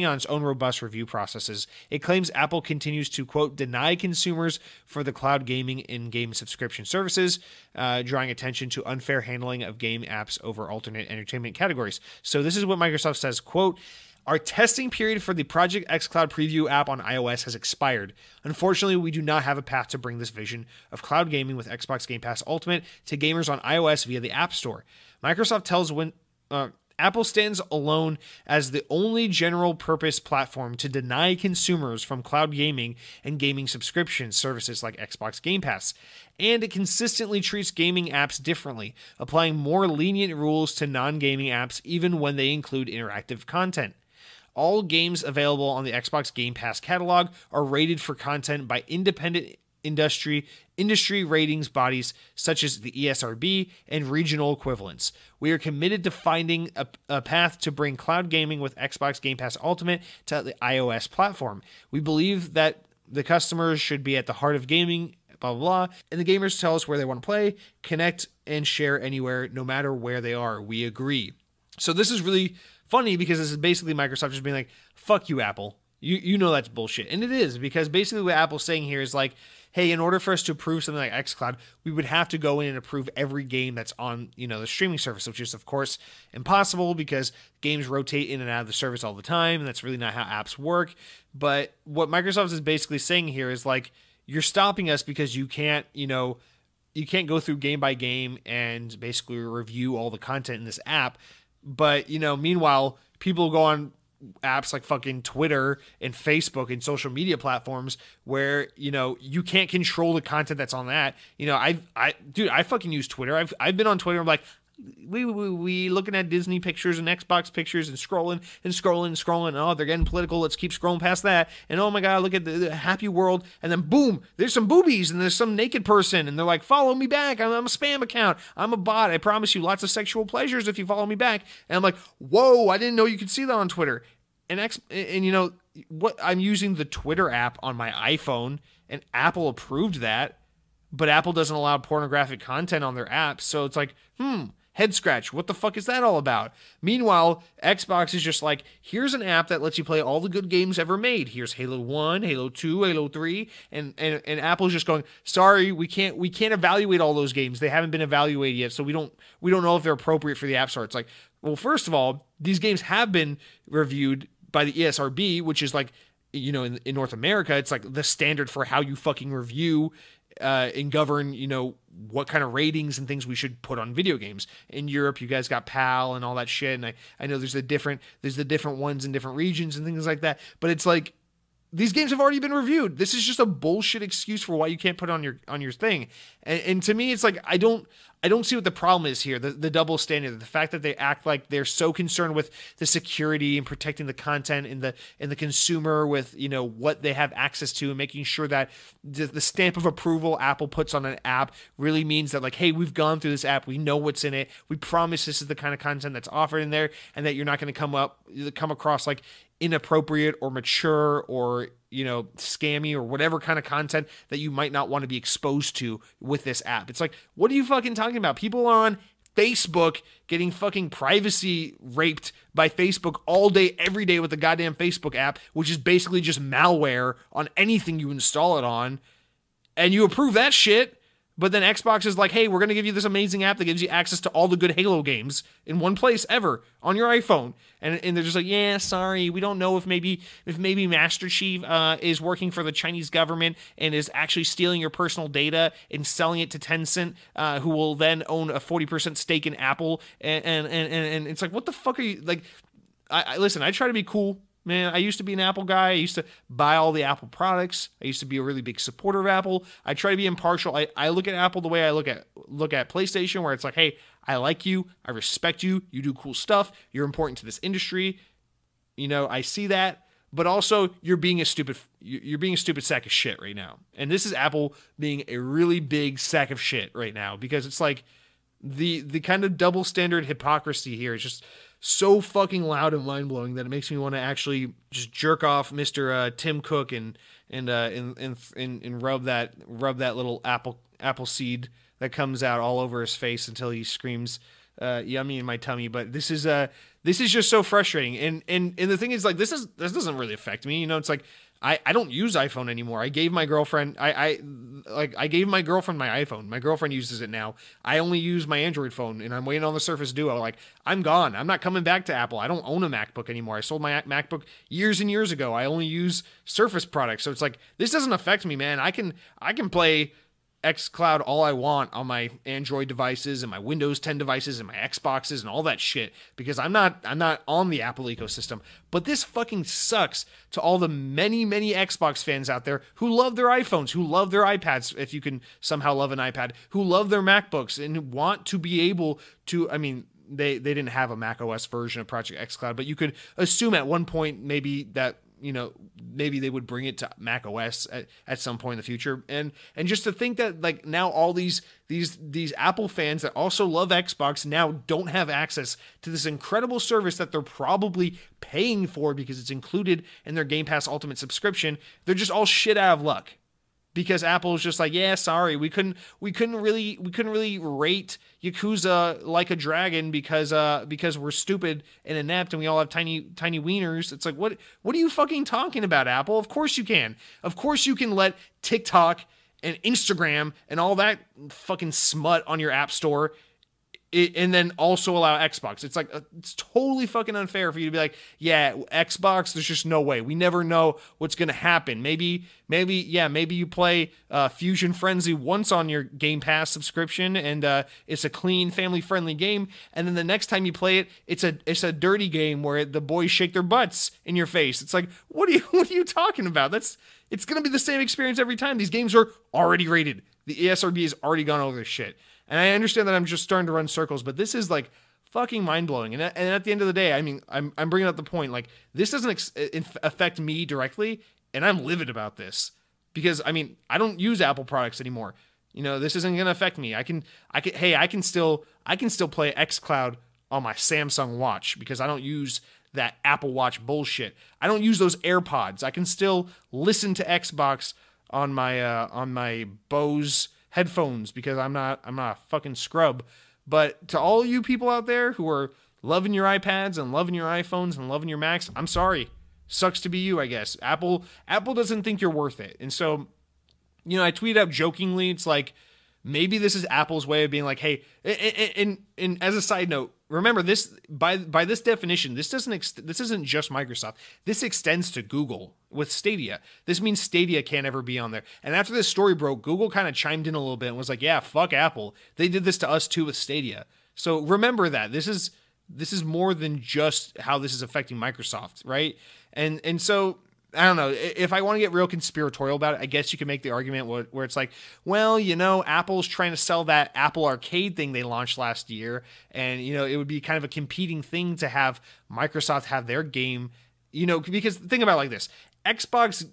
on its own robust review processes. It claims Apple continues to, quote, deny consumers for the cloud gaming in-game subscription services, drawing attention to unfair handling of game apps over alternate entertainment categories. So this is what Microsoft says, quote, our testing period for the Project xCloud preview app on iOS has expired. Unfortunately, we do not have a path to bring this vision of cloud gaming with Xbox Game Pass Ultimate to gamers on iOS via the App Store. Microsoft tells Apple stands alone as the only general-purpose platform to deny consumers from cloud gaming and gaming subscription services like Xbox Game Pass, and it consistently treats gaming apps differently, applying more lenient rules to non-gaming apps even when they include interactive content. All games available on the Xbox Game Pass catalog are rated for content by independent industry ratings bodies such as the ESRB and regional equivalents. We are committed to finding a path to bring cloud gaming with Xbox Game Pass Ultimate to the iOS platform. We believe that the customers should be at the heart of gaming, blah, blah, blah, and the gamers tell us where they want to play, connect, and share anywhere, no matter where they are. We agree. So this is really funny because this is basically Microsoft just being like, fuck you, Apple. You know that's bullshit. And it is, because basically what Apple's saying here is like, hey, in order for us to approve something like xCloud, we would have to go in and approve every game that's on, the streaming service, which is, of course, impossible because games rotate in and out of the service all the time, and that's really not how apps work. But what Microsoft is basically saying here is like, you're stopping us because you can't go through game by game and basically review all the content in this app. But, meanwhile, people go on apps like fucking Twitter and Facebook and social media platforms where, you can't control the content that's on that. I fucking use Twitter. I've been on Twitter. I'm like, we looking at Disney pictures and Xbox pictures and scrolling. Oh, they're getting political. Let's keep scrolling past that. And oh my God, look at the happy world. And then boom, there's some boobies and there's some naked person. And they're like, follow me back. I'm a spam account. I'm a bot. I promise you lots of sexual pleasures if you follow me back. And I'm like, whoa, I didn't know you could see that on Twitter. And what, I'm using the Twitter app on my iPhone, and Apple approved that, but Apple doesn't allow pornographic content on their apps. So it's like, head scratch. What the fuck is that all about? Meanwhile, Xbox is just like, here's an app that lets you play all the good games ever made. Here's Halo 1, Halo 2, Halo 3, and Apple's just going, sorry, we can't evaluate all those games. They haven't been evaluated yet, so we don't know if they're appropriate for the App Store. It's like, well, first of all, these games have been reviewed by the ESRB, which is like, in North America, it's like the standard for how you fucking review and govern, what kind of ratings and things we should put on video games. In Europe, you guys got PAL and all that shit, and I know there's the different ones in different regions and things like that. But it's like, these games have already been reviewed. This is just a bullshit excuse for why you can't put it on your thing. And to me, it's like, I don't see what the problem is here. The double standard, the fact that they act like they're so concerned with the security and protecting the content and the consumer with, what they have access to, and making sure that the stamp of approval Apple puts on an app really means that, like, hey, we've gone through this app. We know what's in it. We promise this is the kind of content that's offered in there, and that you're not going to come across like inappropriate or mature or scammy or whatever kind of content that you might not want to be exposed to with this app. It's like, what are you fucking talking about? People are on Facebook getting fucking privacy raped by Facebook all day, every day with the goddamn Facebook app, which is basically just malware on anything you install it on, and you approve that shit. But then Xbox is like, hey, we're going to give you this amazing app that gives you access to all the good Halo games in one place ever on your iPhone. And they're just like, yeah, sorry, we don't know if maybe Master Chief is working for the Chinese government and is actually stealing your personal data and selling it to Tencent, who will then own a 40% stake in Apple. And it's like, what the fuck are you, like, listen, I try to be cool. man. I used to be an Apple guy. I used to buy all the Apple products. I used to be a really big supporter of Apple. I try to be impartial. I look at Apple the way I look at PlayStation, where it's like, hey, I like you. I respect you. You do cool stuff. You're important to this industry. I see that. But also, you're being a stupid sack of shit right now. And this is Apple being a really big sack of shit right now, because it's like the kind of double standard hypocrisy here is just so fucking loud and mind blowing that it makes me want to actually just jerk off Mr. Tim Cook and rub that little apple seed that comes out all over his face until he screams yummy in my tummy. But this is just so frustrating. And the thing is, like, this doesn't really affect me. It's like I don't use iPhone anymore. I gave my girlfriend I gave my girlfriend my iPhone. My girlfriend uses it now. I only use my Android phone, and I'm waiting on the Surface Duo. Like, I'm gone. I'm not coming back to Apple. I don't own a MacBook anymore. I sold my MacBook years and years ago. I only use Surface products. So it's like, this doesn't affect me, man. I can play xCloud all I want on my Android devices and my Windows 10 devices and my Xboxes and all that shit, because I'm not on the Apple ecosystem. But this fucking sucks to all the many Xbox fans out there who love their iPhones, who love their iPads, if you can somehow love an iPad, who love their MacBooks and want to be able to, I mean, they didn't have a Mac OS version of Project xCloud, but you could assume at one point maybe that, maybe they would bring it to Mac OS at some point in the future. And just to think that, like, now all these Apple fans that also love Xbox now don't have access to this incredible service that they're probably paying for because it's included in their Game Pass Ultimate subscription. They're just all shit out of luck. Because Apple's just like, yeah, sorry, we couldn't really rate Yakuza Like a Dragon because we're stupid and inept and we all have tiny wieners. It's like, what are you fucking talking about, Apple? Of course you can. Of course you can let TikTok and Instagram and all that fucking smut on your app store, and then also allow Xbox. It's like, it's totally fucking unfair for you to be like, yeah, Xbox, there's just no way. We never know what's going to happen. Maybe you play Fusion Frenzy once on your Game Pass subscription, and it's a clean, family-friendly game, and then the next time you play it, it's a dirty game where the boys shake their butts in your face. It's like, what are you talking about? It's going to be the same experience every time. These games are already rated. The ESRB has already gone over this shit. And I understand that I'm just starting to run circles, but this is like fucking mind-blowing. And at the end of the day, I mean, I'm bringing up the point, like, this doesn't affect me directly, and I'm livid about this. Because, I mean, I don't use Apple products anymore. This isn't going to affect me. I can still play xCloud on my Samsung Watch because I don't use that Apple Watch bullshit. I don't use those AirPods. I can still listen to Xbox on my Bose headphones because I'm not a fucking scrub. But to all you people out there who are loving your iPads and loving your iPhones and loving your Macs, I'm sorry. Sucks to be you, I guess. Apple doesn't think you're worth it. And so, I tweeted out jokingly, it's like, maybe this is Apple's way of being like, hey, and as a side note, remember this, by this definition, this isn't just Microsoft. This extends to Google with Stadia. This means Stadia can't ever be on there. And after this story broke, Google kind of chimed in a little bit and was like, yeah, fuck Apple. They did this to us too with Stadia. So remember that this is more than just how this is affecting Microsoft, right? And so, I don't know, if I want to get real conspiratorial about it, I guess you can make the argument where it's like, well, Apple's trying to sell that Apple Arcade thing they launched last year, and, it would be kind of a competing thing to have Microsoft have their game, because think about it like this. Xbox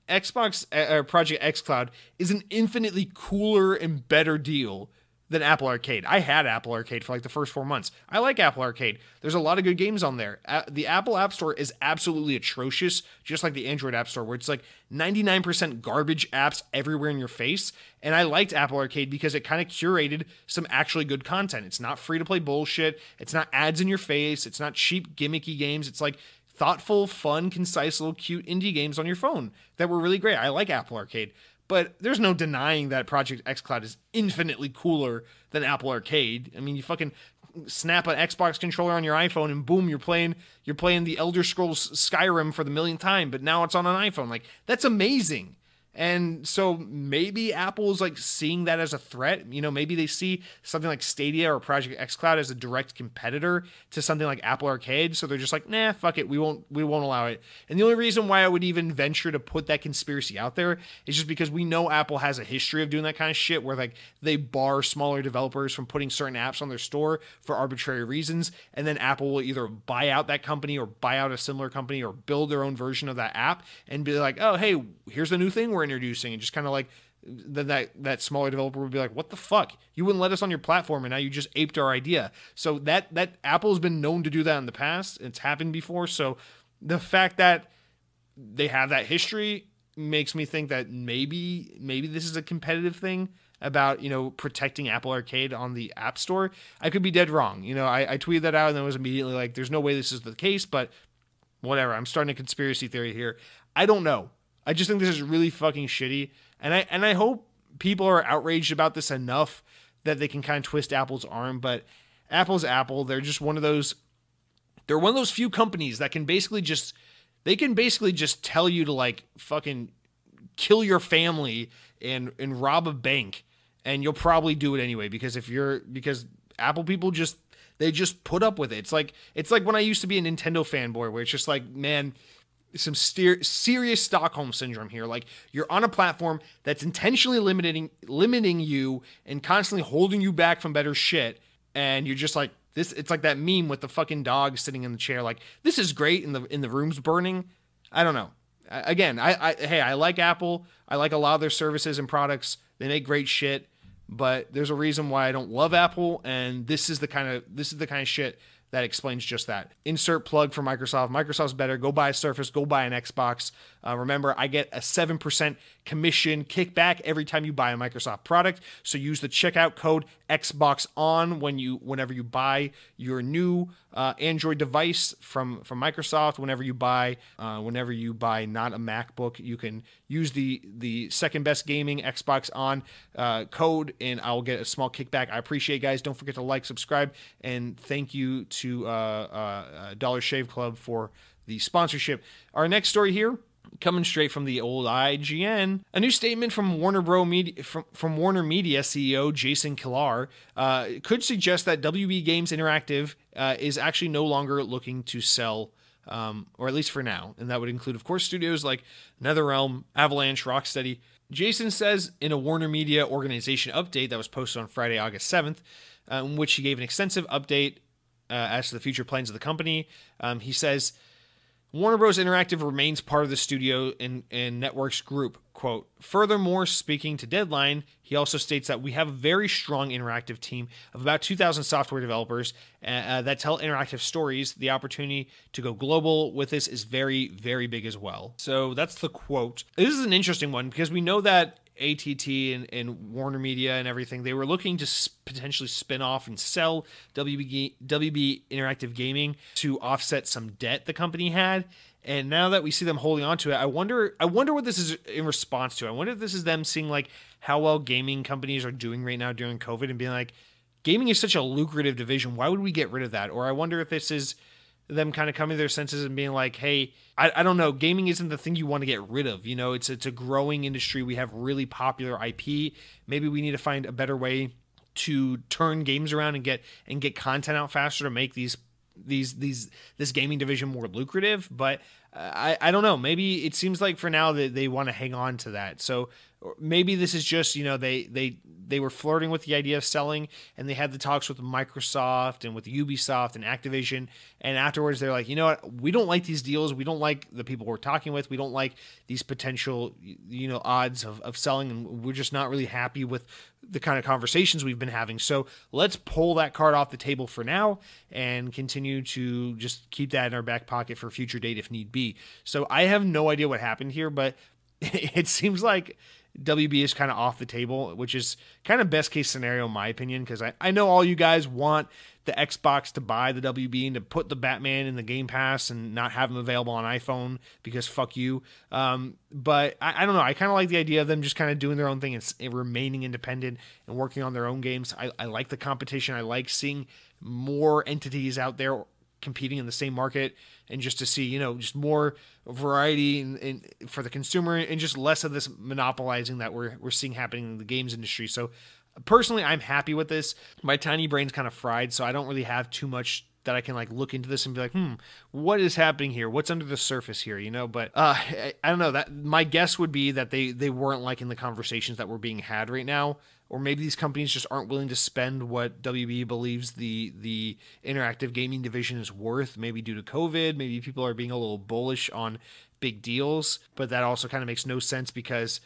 Project xCloud is an infinitely cooler and better deal than Apple Arcade. I had Apple Arcade for like the first 4 months. I like Apple Arcade. There's a lot of good games on there. The Apple App Store is absolutely atrocious, just like the Android App Store, where it's like 99% garbage apps everywhere in your face. And I liked Apple Arcade because it kind of curated some actually good content. It's not free-to-play bullshit. It's not ads in your face. It's not cheap, gimmicky games. It's like thoughtful, fun, concise, little cute indie games on your phone that were really great. I like Apple Arcade. But there's no denying that Project xCloud is infinitely cooler than Apple Arcade. I mean, you fucking snap an Xbox controller on your iPhone and boom, you're playing the Elder Scrolls Skyrim for the millionth time, but now it's on an iPhone. Like, that's amazing. And so maybe Apple's like seeing that as a threat. Maybe they see something like Stadia or Project xCloud as a direct competitor to something like Apple Arcade. So they're just like, nah, fuck it. We won't allow it. And the only reason why I would even venture to put that conspiracy out there is just because we know Apple has a history of doing that kind of shit where like they bar smaller developers from putting certain apps on their store for arbitrary reasons. And then Apple will either buy out that company or buy out a similar company or build their own version of that app and be like, oh, hey, here's the new thing we're introducing, and just kind of like then that smaller developer would be like, what the fuck? You wouldn't let us on your platform and now you just aped our idea. So that Apple's been known to do that in the past. It's happened before. So the fact that they have that history makes me think that maybe this is a competitive thing about, protecting Apple Arcade on the App Store. I could be dead wrong. I tweeted that out and then was immediately like, there's no way this is the case, but whatever. I'm starting a conspiracy theory here. I don't know. I just think this is really fucking shitty. And I hope people are outraged about this enough that they can kind of twist Apple's arm. But Apple's Apple. They're just one of those few companies that can basically just tell you to like fucking kill your family and rob a bank, and you'll probably do it anyway because Apple people just put up with it. It's like when I used to be a Nintendo fanboy where it's just like, man, some serious Stockholm syndrome here. Like, you're on a platform that's intentionally limiting you and constantly holding you back from better shit, and you're just like this. It's like that meme with the fucking dog sitting in the chair. Like, this is great, and the room's burning. I don't know. Again, I like Apple. I like a lot of their services and products. They make great shit, but there's a reason why I don't love Apple, and this is the kind of shit that explains just that. Insert plug for Microsoft. Microsoft's better. Go buy a Surface. Go buy an Xbox. Remember, I get a 7% commission kickback every time you buy a Microsoft product. So use the checkout code XboxON whenever you buy your new Android device from Microsoft. Whenever you buy not a MacBook, you can use the second best gaming XboxON code, and I'll get a small kickback. I appreciate it, guys. Don't forget to like, subscribe, and thank you to Dollar Shave Club for the sponsorship. Our next story here, coming straight from the old IGN, a new statement from Warner Media CEO Jason Kilar could suggest that WB Games Interactive is actually no longer looking to sell, or at least for now, and that would include, of course, studios like NetherRealm, Avalanche, Rocksteady. Jason says in a Warner Media organization update that was posted on Friday, August 7th, in which he gave an extensive update as to the future plans of the company. He says, Warner Bros. Interactive remains part of the studio and networks group. Quote, furthermore, speaking to Deadline, he also states that we have a very strong interactive team of about 2,000 software developers that tell interactive stories. The opportunity to go global with this is very, very big as well. So that's the quote. This is an interesting one because we know that AT&T and Warner Media and everything, they were looking to potentially spin off and sell WB Interactive Gaming to offset some debt the company had. And now that we see them holding on to it, I wonder what this is in response to. I wonder if this is them seeing like how well gaming companies are doing right now during COVID and being like, gaming is such a lucrative division. Why would we get rid of that? Or I wonder if this is them kind of coming to their senses and being like, hey, I don't know, gaming isn't the thing you want to get rid of. It's a growing industry. We have really popular IP. Maybe we need to find a better way to turn games around and get content out faster to make this gaming division more lucrative. But I don't know. Maybe it seems like for now that they want to hang on to that. So maybe this is just, they were flirting with the idea of selling, and they had the talks with Microsoft and with Ubisoft and Activision. And afterwards they're like, you know what? We don't like these deals. We don't like the people we're talking with. We don't like these potential, odds of selling. And we're just not really happy with the kind of conversations we've been having. So let's pull that card off the table for now and continue to just keep that in our back pocket for a future date if need be. So I have no idea what happened here, but it seems like WB is kind of off the table, which is kind of best case scenario in my opinion, because I know all you guys want the Xbox to buy the WB and to put the Batman in the Game Pass and not have them available on iPhone because fuck you. But I don't know. I kind of like the idea of them just kind of doing their own thing and remaining independent and working on their own games. I like the competition. I like seeing more entities out there competing in the same market, and just to see, just more variety for the consumer, and just less of this monopolizing that we're seeing happening in the games industry. So personally, I'm happy with this. My tiny brain's kind of fried, so I don't really have too much that I can like look into this and be like, what is happening here? What's under the surface here? But I don't know. That my guess would be that they weren't liking the conversations that were being had right now, or maybe these companies just aren't willing to spend what WB believes the interactive gaming division is worth. Maybe due to COVID, maybe people are being a little bullish on big deals, but that also kind of makes no sense because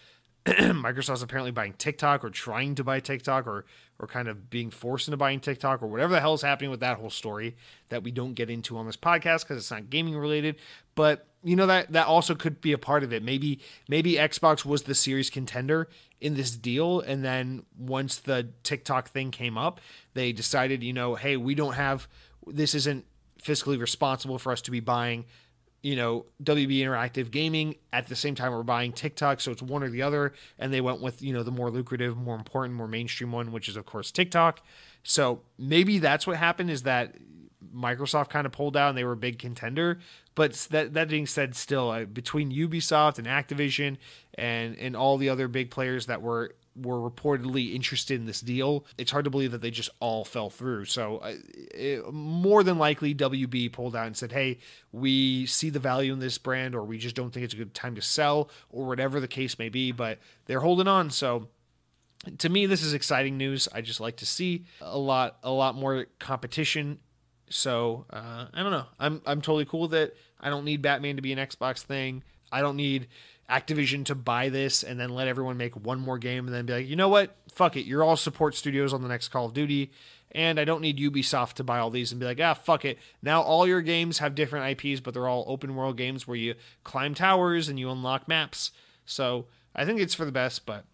Microsoft's apparently buying TikTok, or trying to buy TikTok, or kind of being forced into buying TikTok, or whatever the hell is happening with that whole story that we don't get into on this podcast because it's not gaming related. But that also could be a part of it. Maybe Xbox was the series contender in this deal, and then once the TikTok thing came up, they decided, hey, this isn't fiscally responsible for us to be buying WB Interactive Gaming at the same time we're buying TikTok, so it's one or the other, and they went with, the more lucrative, more important, more mainstream one, which is of course TikTok. So maybe that's what happened, is that Microsoft kind of pulled out and they were a big contender. But that being said, still, between Ubisoft and Activision and all the other big players that were reportedly interested in this deal, it's hard to believe that they just all fell through. So more than likely WB pulled out and said, hey, we see the value in this brand, or we just don't think it's a good time to sell, or whatever the case may be, but they're holding on. So to me, this is exciting news. I just like to see a lot more competition. So I don't know. I'm totally cool with it. I don't need Batman to be an Xbox thing. I don't need Activision to buy this and then let everyone make one more game and then be like, you know what? Fuck it. You're all support studios on the next Call of Duty. And I don't need Ubisoft to buy all these and be like, fuck it. Now all your games have different IPs, but they're all open world games where you climb towers and you unlock maps. So I think it's for the best, but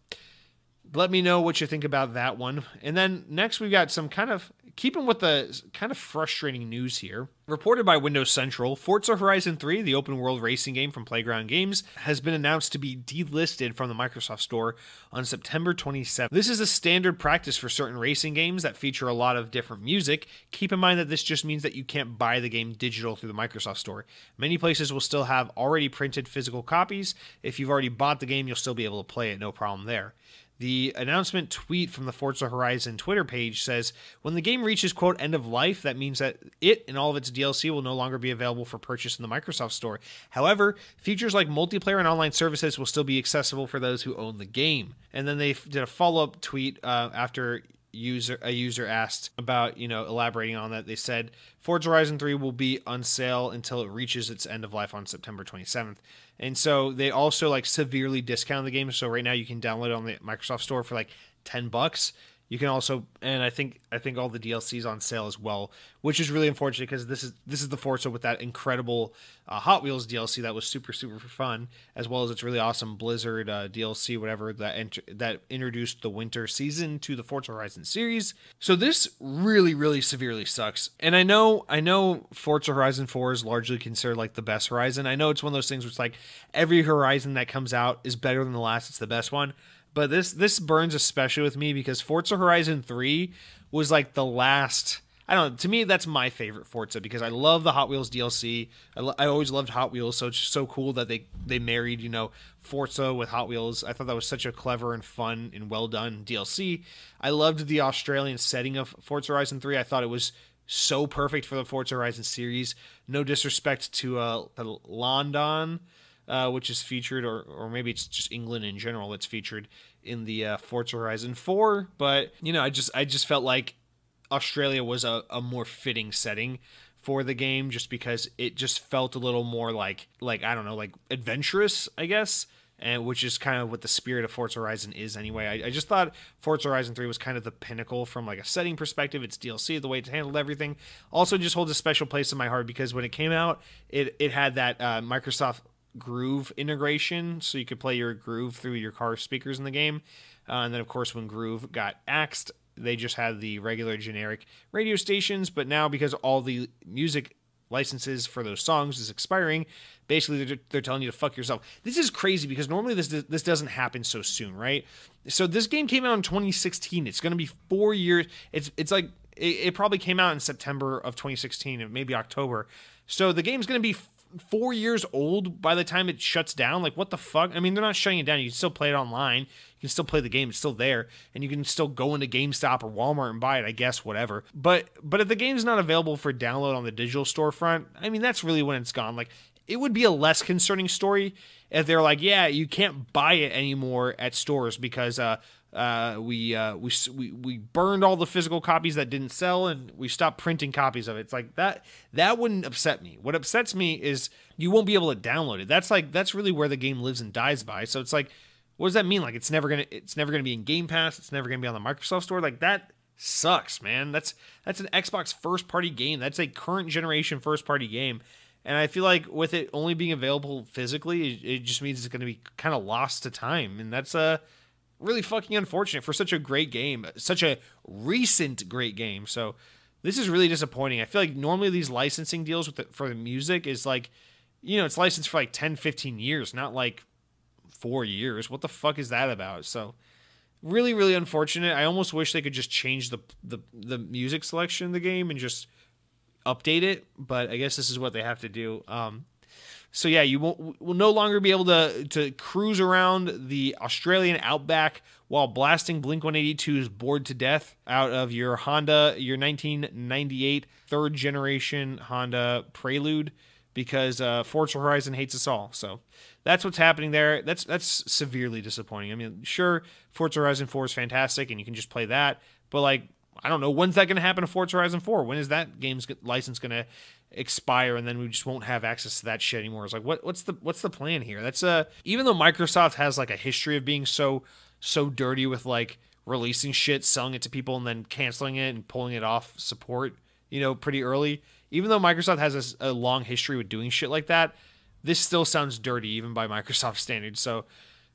let me know what you think about that one. And then next we've got some kind of, keeping with the kind of frustrating news here. Reported by Windows Central, Forza Horizon 3, the open world racing game from Playground Games, has been announced to be delisted from the Microsoft Store on September 27th. This is a standard practice for certain racing games that feature a lot of different music. Keep in mind that this just means that you can't buy the game digital through the Microsoft Store. Many places will still have already printed physical copies. If you've already bought the game, you'll still be able to play it, no problem there. The announcement tweet from the Forza Horizon Twitter page says, when the game reaches, quote, end of life, that means that it and all of its DLC will no longer be available for purchase in the Microsoft Store. However, features like multiplayer and online services will still be accessible for those who own the game. And then they did a follow-up tweet after a user asked about, elaborating on that. They said, Forza Horizon 3 will be on sale until it reaches its end of life on September 27th. And so they also severely discount the game. So right now you can download it on the Microsoft Store for $10. You can also, and I think all the DLCs on sale as well, which is really unfortunate because this is the Forza with that incredible Hot Wheels DLC that was super fun, as well as its really awesome Blizzard DLC, whatever that introduced the winter season to the Forza Horizon series. So this really severely sucks. And I know Forza Horizon 4 is largely considered the best Horizon. I know it's one of those things where it's every Horizon that comes out is better than the last. It's the best one. But this burns especially with me because Forza Horizon 3 was the last, I don't know, to me that's my favorite Forza because I love the Hot Wheels DLC. I always loved Hot Wheels, so it's just so cool that they married, Forza with Hot Wheels. I thought that was such a clever and fun and well done DLC. I loved the Australian setting of Forza Horizon 3. I thought it was so perfect for the Forza Horizon series. No disrespect to London, which is featured, or maybe it's just England in general that's featured in the Forza Horizon 4. But, I just felt like Australia was a more fitting setting for the game just because it just felt a little more I don't know, adventurous, I guess, and which is kind of what the spirit of Forza Horizon is anyway. I just thought Forza Horizon 3 was kind of the pinnacle from a setting perspective. It's DLC, the way it handled everything. Also just holds a special place in my heart because when it came out, it had that Microsoft Groove integration, so you could play your Groove through your car speakers in the game. And then, of course, when Groove got axed, they just had the regular generic radio stations. But now, because all the music licenses for those songs is expiring, basically they're telling you to fuck yourself. This is crazy because normally this doesn't happen so soon, right? So this game came out in 2016. It's going to be 4 years. It's it probably came out in September of 2016, and maybe October. So the game's going to be 4 years old by the time it shuts down. Like, what the fuck? I mean, they're not shutting it down. You can still play it online. You can still play the game. It's still there. And you can still go into GameStop or Walmart and buy it, I guess, whatever. But if the game's not available for download on the digital storefront, I mean, that's really when it's gone. Like, it would be a less concerning story if they're like, yeah, you can't buy it anymore at stores because we burned all the physical copies that didn't sell, and we stopped printing copies of it. It's like that wouldn't upset me. What upsets me is you won't be able to download it. That's really where the game lives and dies by. So it's like, what does that mean? Like, it's never gonna be in Game Pass. It's never gonna be on the Microsoft Store. Like, that sucks, man. That's an Xbox first party game. That's a current generation first party game. And I feel like with it only being available physically, it just means it's going to be kind of lost to time. And that's really fucking unfortunate for such a great game, such a recent great game. So this is really disappointing. I feel like normally these licensing deals for the music is like, it's licensed for like 10, 15 years, not like 4 years. What the fuck is that about? So really, really unfortunate. I almost wish they could just change the music selection in the game and just update it, but I guess this is what they have to do. So yeah, you will no longer be able to cruise around the Australian outback while blasting Blink-182's Bored to Death out of your 1998 third generation Honda Prelude, because Forza Horizon hates us all. So that's what's happening there. That's severely disappointing. I mean, sure, Forza Horizon 4 is fantastic and you can just play that, but like, I don't know, when's that going to happen to Forza Horizon 4? When is that game's license going to expire, and then we just won't have access to that shit anymore? It's like, what's the plan here? That's even though Microsoft has like a history of being so dirty with like releasing shit, selling it to people, and then canceling it and pulling it off support, pretty early. Even though Microsoft has a long history with doing shit like that, this still sounds dirty even by Microsoft standards. So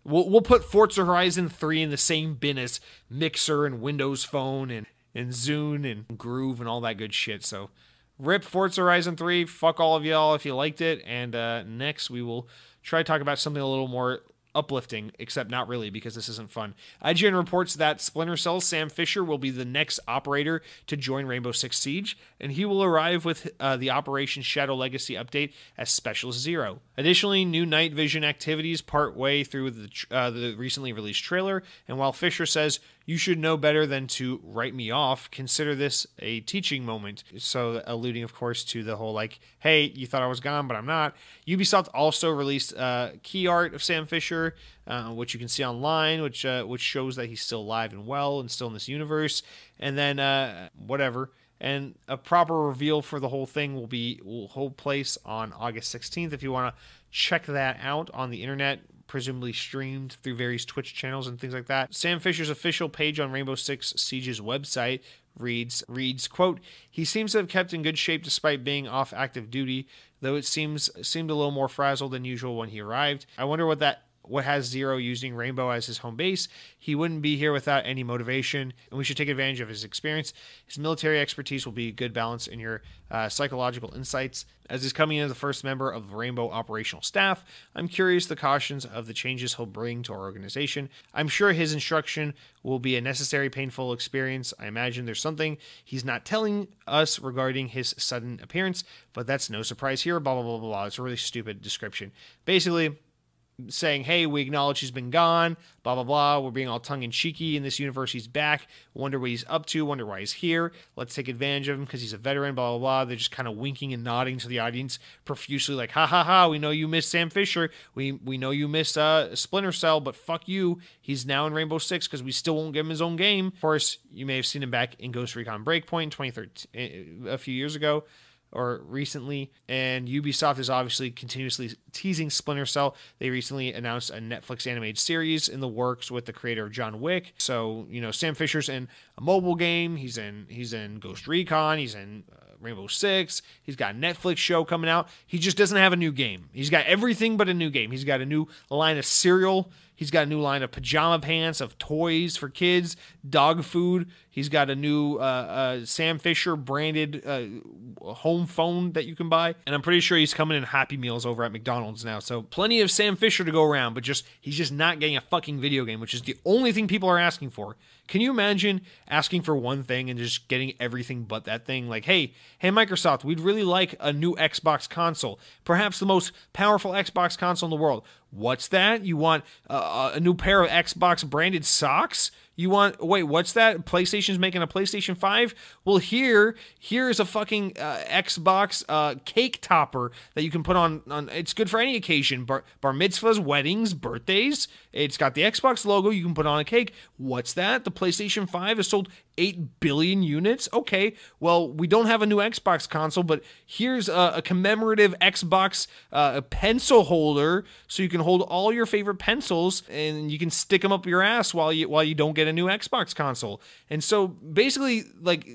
we'll put Forza Horizon 3 in the same bin as Mixer and Windows Phone and Zune and Groove and all that good shit. So rip Forza Horizon 3. Fuck all of y'all if you liked it. And next we will try to talk about something a little more uplifting, except not really, because this isn't fun. IGN reports that Splinter Cell's Sam Fisher will be the next operator to join Rainbow Six Siege, and he will arrive with the Operation Shadow Legacy update as Specialist Zero. Additionally, new night vision activities part way through the recently released trailer, and while Fisher says, "You should know better than to write me off, consider this a teaching moment," so alluding, of course, to the whole like, hey, you thought I was gone, but I'm not. Ubisoft also released key art of Sam Fisher, which you can see online, which shows that he's still alive and well and still in this universe. And then whatever. And a proper reveal for the whole thing will hold place on August 16th. If you want to check that out on the internet, presumably streamed through various Twitch channels and things like that. Sam Fisher's official page on Rainbow Six Siege's website reads, quote, "He seems to have kept in good shape despite being off active duty, though it seemed a little more frazzled than usual when he arrived. I wonder what has Zero using Rainbow as his home base. He wouldn't be here without any motivation, and we should take advantage of his experience. His military expertise will be a good balance in your psychological insights. As he's coming in as the first member of the Rainbow operational staff, I'm curious the cautions of the changes he'll bring to our organization. I'm sure his instruction will be a necessary, painful experience. I imagine there's something he's not telling us regarding his sudden appearance, but that's no surprise here, blah, blah, blah, blah." It's a really stupid description. Basically, saying, hey, we acknowledge he's been gone, blah, blah, blah. We're being all tongue-in-cheeky. In this universe, he's back. Wonder what he's up to. Wonder why he's here. Let's take advantage of him because he's a veteran, blah, blah, blah. They're just kind of winking and nodding to the audience profusely like, ha, ha, ha, we know you miss Sam Fisher. We know you miss Splinter Cell, but fuck you. He's now in Rainbow Six because we still won't give him his own game. Of course, you may have seen him back in Ghost Recon Breakpoint in 2013, a few years ago, or recently, and Ubisoft is obviously continuously teasing Splinter Cell. They recently announced a Netflix animated series in the works with the creator of John Wick. So, Sam Fisher's in a mobile game. He's in Ghost Recon. He's in Rainbow Six. He's got a Netflix show coming out. He just doesn't have a new game. He's got everything but a new game. He's got a new line of cereal. He's got a new line of pajama pants, of toys for kids, dog food. He's got a new Sam Fisher branded home phone that you can buy. And I'm pretty sure he's coming in Happy Meals over at McDonald's now. So plenty of Sam Fisher to go around, but he's just not getting a fucking video game, which is the only thing people are asking for. Can you imagine asking for one thing and just getting everything but that thing? Like, hey, Microsoft, we'd really like a new Xbox console. Perhaps the most powerful Xbox console in the world. What's that? You want a new pair of Xbox branded socks? Wait, what's that? PlayStation's making a PlayStation 5? Well, here's a fucking Xbox cake topper that you can put on. It's good for any occasion. Bar mitzvahs, weddings, birthdays. It's got the Xbox logo you can put on a cake. What's that? The PlayStation 5 has sold 8 billion units? Okay, well, we don't have a new Xbox console, but here's a commemorative Xbox pencil holder so you can hold all your favorite pencils and you can stick them up your ass while you don't get a new Xbox console. And so basically, like,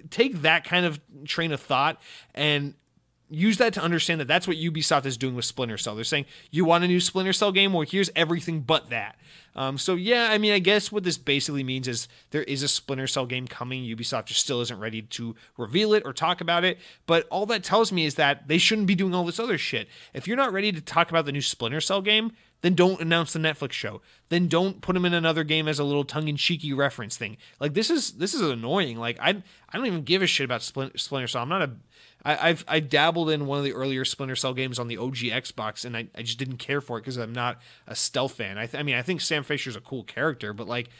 take that kind of train of thought and use that to understand that that's what Ubisoft is doing with Splinter Cell. They're saying, you want a new Splinter Cell game? Well, here's everything but that. So yeah, I mean, I guess what this basically means is there is a Splinter Cell game coming. Ubisoft just still isn't ready to reveal it or talk about it. But all that tells me is that they shouldn't be doing all this other shit. If you're not ready to talk about the new Splinter Cell game, then don't announce the Netflix show. Then don't put him in another game as a little tongue-in-cheeky reference thing. Like, this is annoying. Like, I don't even give a shit about Splinter Cell. I'm not I dabbled in one of the earlier Splinter Cell games on the OG Xbox, and I just didn't care for it because I'm not a stealth fan. I mean, I think Sam Fisher's a cool character, but like,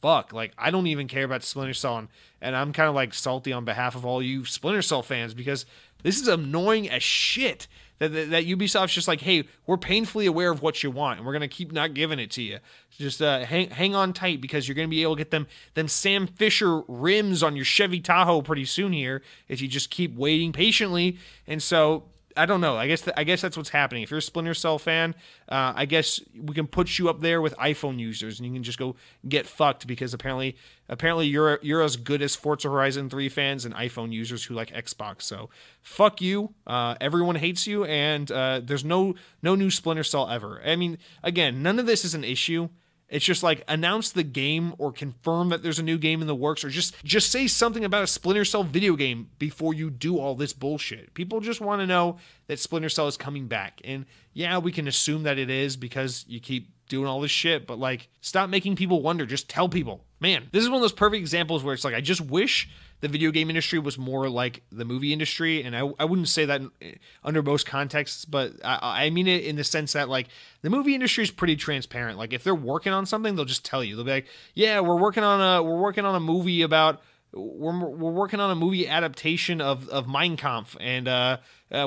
fuck, like, I don't even care about Splinter Cell, and I'm kind of like salty on behalf of all you Splinter Cell fans because this is annoying as shit. That Ubisoft's just like, hey, we're painfully aware of what you want, and we're gonna keep not giving it to you. Just hang on tight because you're gonna be able to get them Sam Fisher rims on your Chevy Tahoe pretty soon here if you just keep waiting patiently. And so I don't know. I guess that's what's happening. If you're a Splinter Cell fan, I guess we can put you up there with iPhone users, and you can just go get fucked because apparently you're as good as Forza Horizon 3 fans and iPhone users who like Xbox. So fuck you. Everyone hates you, and there's no new Splinter Cell ever. I mean, again, none of this is an issue. It's just like, announce the game or confirm that there's a new game in the works, or just say something about a Splinter Cell video game before you do all this bullshit. People just want to know that Splinter Cell is coming back. And yeah, we can assume that it is because you keep doing all this shit, but like, stop making people wonder. Just tell people. Man, this is one of those perfect examples where it's like, I just wish the video game industry was more like the movie industry, and I wouldn't say that under most contexts, but I mean it in the sense that, like, the movie industry is pretty transparent. Like, if they're working on something, they'll just tell you. They'll be like, yeah, we're working on a movie about we're working on a movie adaptation of Mein Kampf, and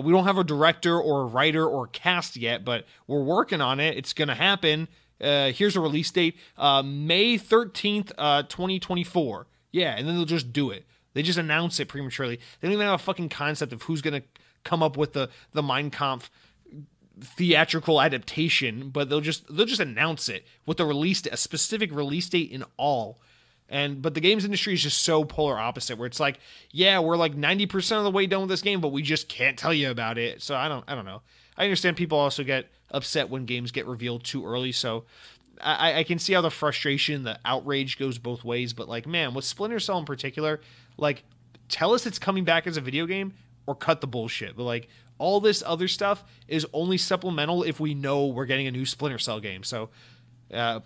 we don't have a director or a writer or cast yet, but we're working on it. It's gonna happen. Here's a release date, May 13th, 2024. Yeah, and then they'll just do it. They just announce it prematurely. They don't even have a fucking concept of who's going to come up with the Mein Kampf theatrical adaptation, but they'll just announce it with a specific release date in all. But the games industry is just so polar opposite, where it's like, yeah, we're like 90% of the way done with this game, but we just can't tell you about it. So I don't know. I understand people also get upset when games get revealed too early, so I can see how the frustration, the outrage goes both ways, but like, man, with Splinter Cell in particular, like, tell us it's coming back as a video game or cut the bullshit. But like, all this other stuff is only supplemental if we know we're getting a new Splinter Cell game. So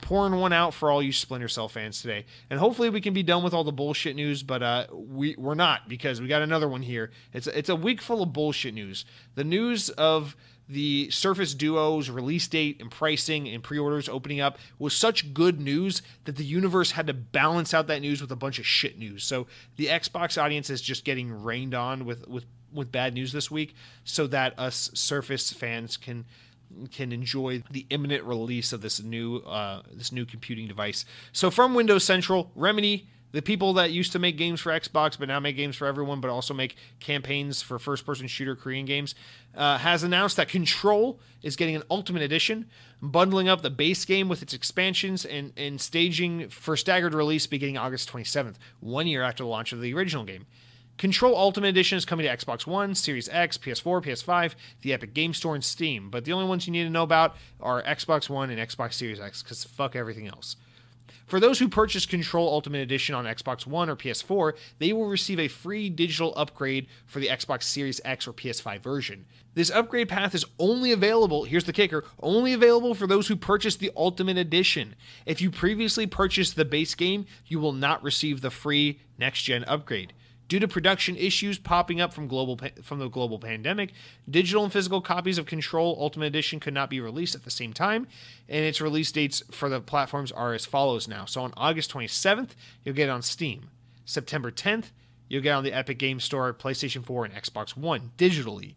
pouring one out for all you Splinter Cell fans today. And hopefully we can be done with all the bullshit news, but we're not, because we got another one here. It's a week full of bullshit news. The news of the Surface Duo's release date and pricing and pre-orders opening up was such good news that the universe had to balance out that news with a bunch of shit news. So the Xbox audience is just getting rained on with bad news this week, so that us Surface fans can enjoy the imminent release of this new computing device. So from Windows Central, Remedy, the people that used to make games for Xbox but now make games for everyone, but also make campaigns for first-person shooter Korean games, has announced that Control is getting an Ultimate Edition, bundling up the base game with its expansions and staging for staggered release beginning August 27th, 1 year after the launch of the original game. Control Ultimate Edition is coming to Xbox One, Series X, PS4, PS5, the Epic Game Store, and Steam. But the only ones you need to know about are Xbox One and Xbox Series X, because fuck everything else. For those who purchase Control Ultimate Edition on Xbox One or PS4, they will receive a free digital upgrade for the Xbox Series X or PS5 version. This upgrade path is only available, here's the kicker, only available for those who purchase the Ultimate Edition. If you previously purchased the base game, you will not receive the free next-gen upgrade. Due to production issues popping up from the global pandemic, digital and physical copies of Control Ultimate Edition could not be released at the same time, and its release dates for the platforms are as follows now. So on August 27th, you'll get it on Steam. September 10th, you'll get it on the Epic Game Store, PlayStation 4, and Xbox One digitally.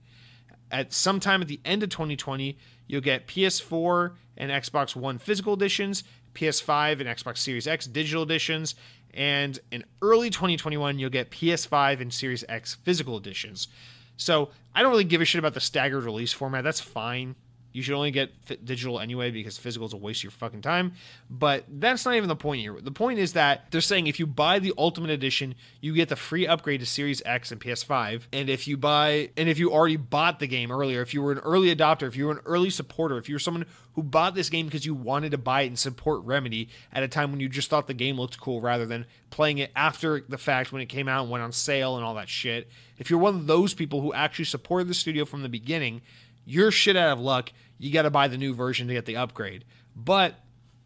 At some time at the end of 2020, you'll get PS4 and Xbox One physical editions, PS5 and Xbox Series X digital editions, and in early 2021, you'll get PS5 and Series X physical editions. So I don't really give a shit about the staggered release format. That's fine. You should only get digital anyway because physical is a waste of your fucking time. But that's not even the point here. The point is that they're saying if you buy the Ultimate Edition, you get the free upgrade to Series X and PS5. And if you already bought the game earlier, if you were an early adopter, if you were an early supporter, if you were someone who bought this game because you wanted to buy it and support Remedy at a time when you just thought the game looked cool rather than playing it after the fact when it came out and went on sale and all that shit. If you're one of those people who actually supported the studio from the beginning, you're shit out of luck. You got to buy the new version to get the upgrade. But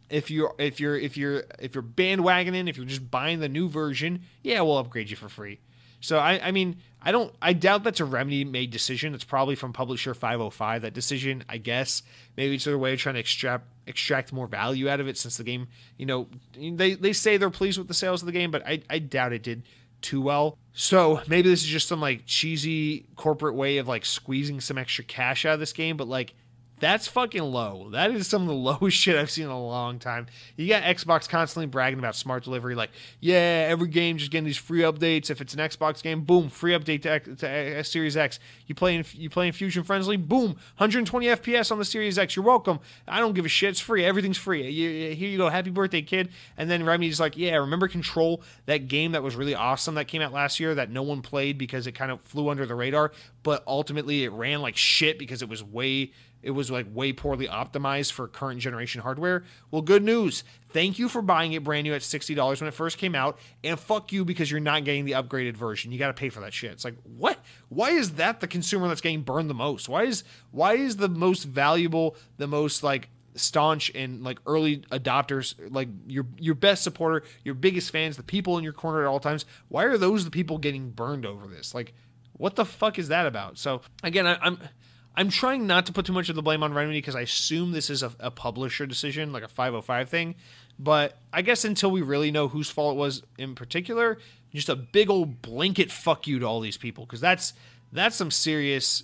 if you're bandwagoning, if you're just buying the new version, yeah, we'll upgrade you for free. So I doubt that's a Remedy made decision. It's probably from publisher 505, that decision, I guess. Maybe it's their way of trying to extract more value out of it, since the game, they say they're pleased with the sales of the game, but I doubt it did too well. So maybe this is just some like cheesy corporate way of like squeezing some extra cash out of this game, but like that's fucking low. That is some of the lowest shit I've seen in a long time. You got Xbox constantly bragging about smart delivery, like, yeah, every game just getting these free updates. If it's an Xbox game, boom, free update to Series X. You playing Fusion Friendly, boom, 120 FPS on the Series X. You're welcome. I don't give a shit. It's free. Everything's free. Here you go. Happy birthday, kid. And then Remedy's like, yeah, remember Control, that game that was really awesome that came out last year that no one played because it kind of flew under the radar, but ultimately it ran like shit because it was way poorly optimized for current generation hardware. Well, good news. Thank you for buying it brand new at $60 when it first came out, and fuck you because you're not getting the upgraded version. You got to pay for that shit. It's like, what? Why is that the consumer that's getting burned the most? Why is the most valuable, the most like staunch and like early adopters, like your best supporter, your biggest fans, the people in your corner at all times, why are those the people getting burned over this? Like, what the fuck is that about? So again, I'm trying not to put too much of the blame on Remedy because I assume this is a publisher decision, like a 505 thing. But I guess until we really know whose fault it was in particular, just a big old blanket fuck you to all these people, because that's some serious,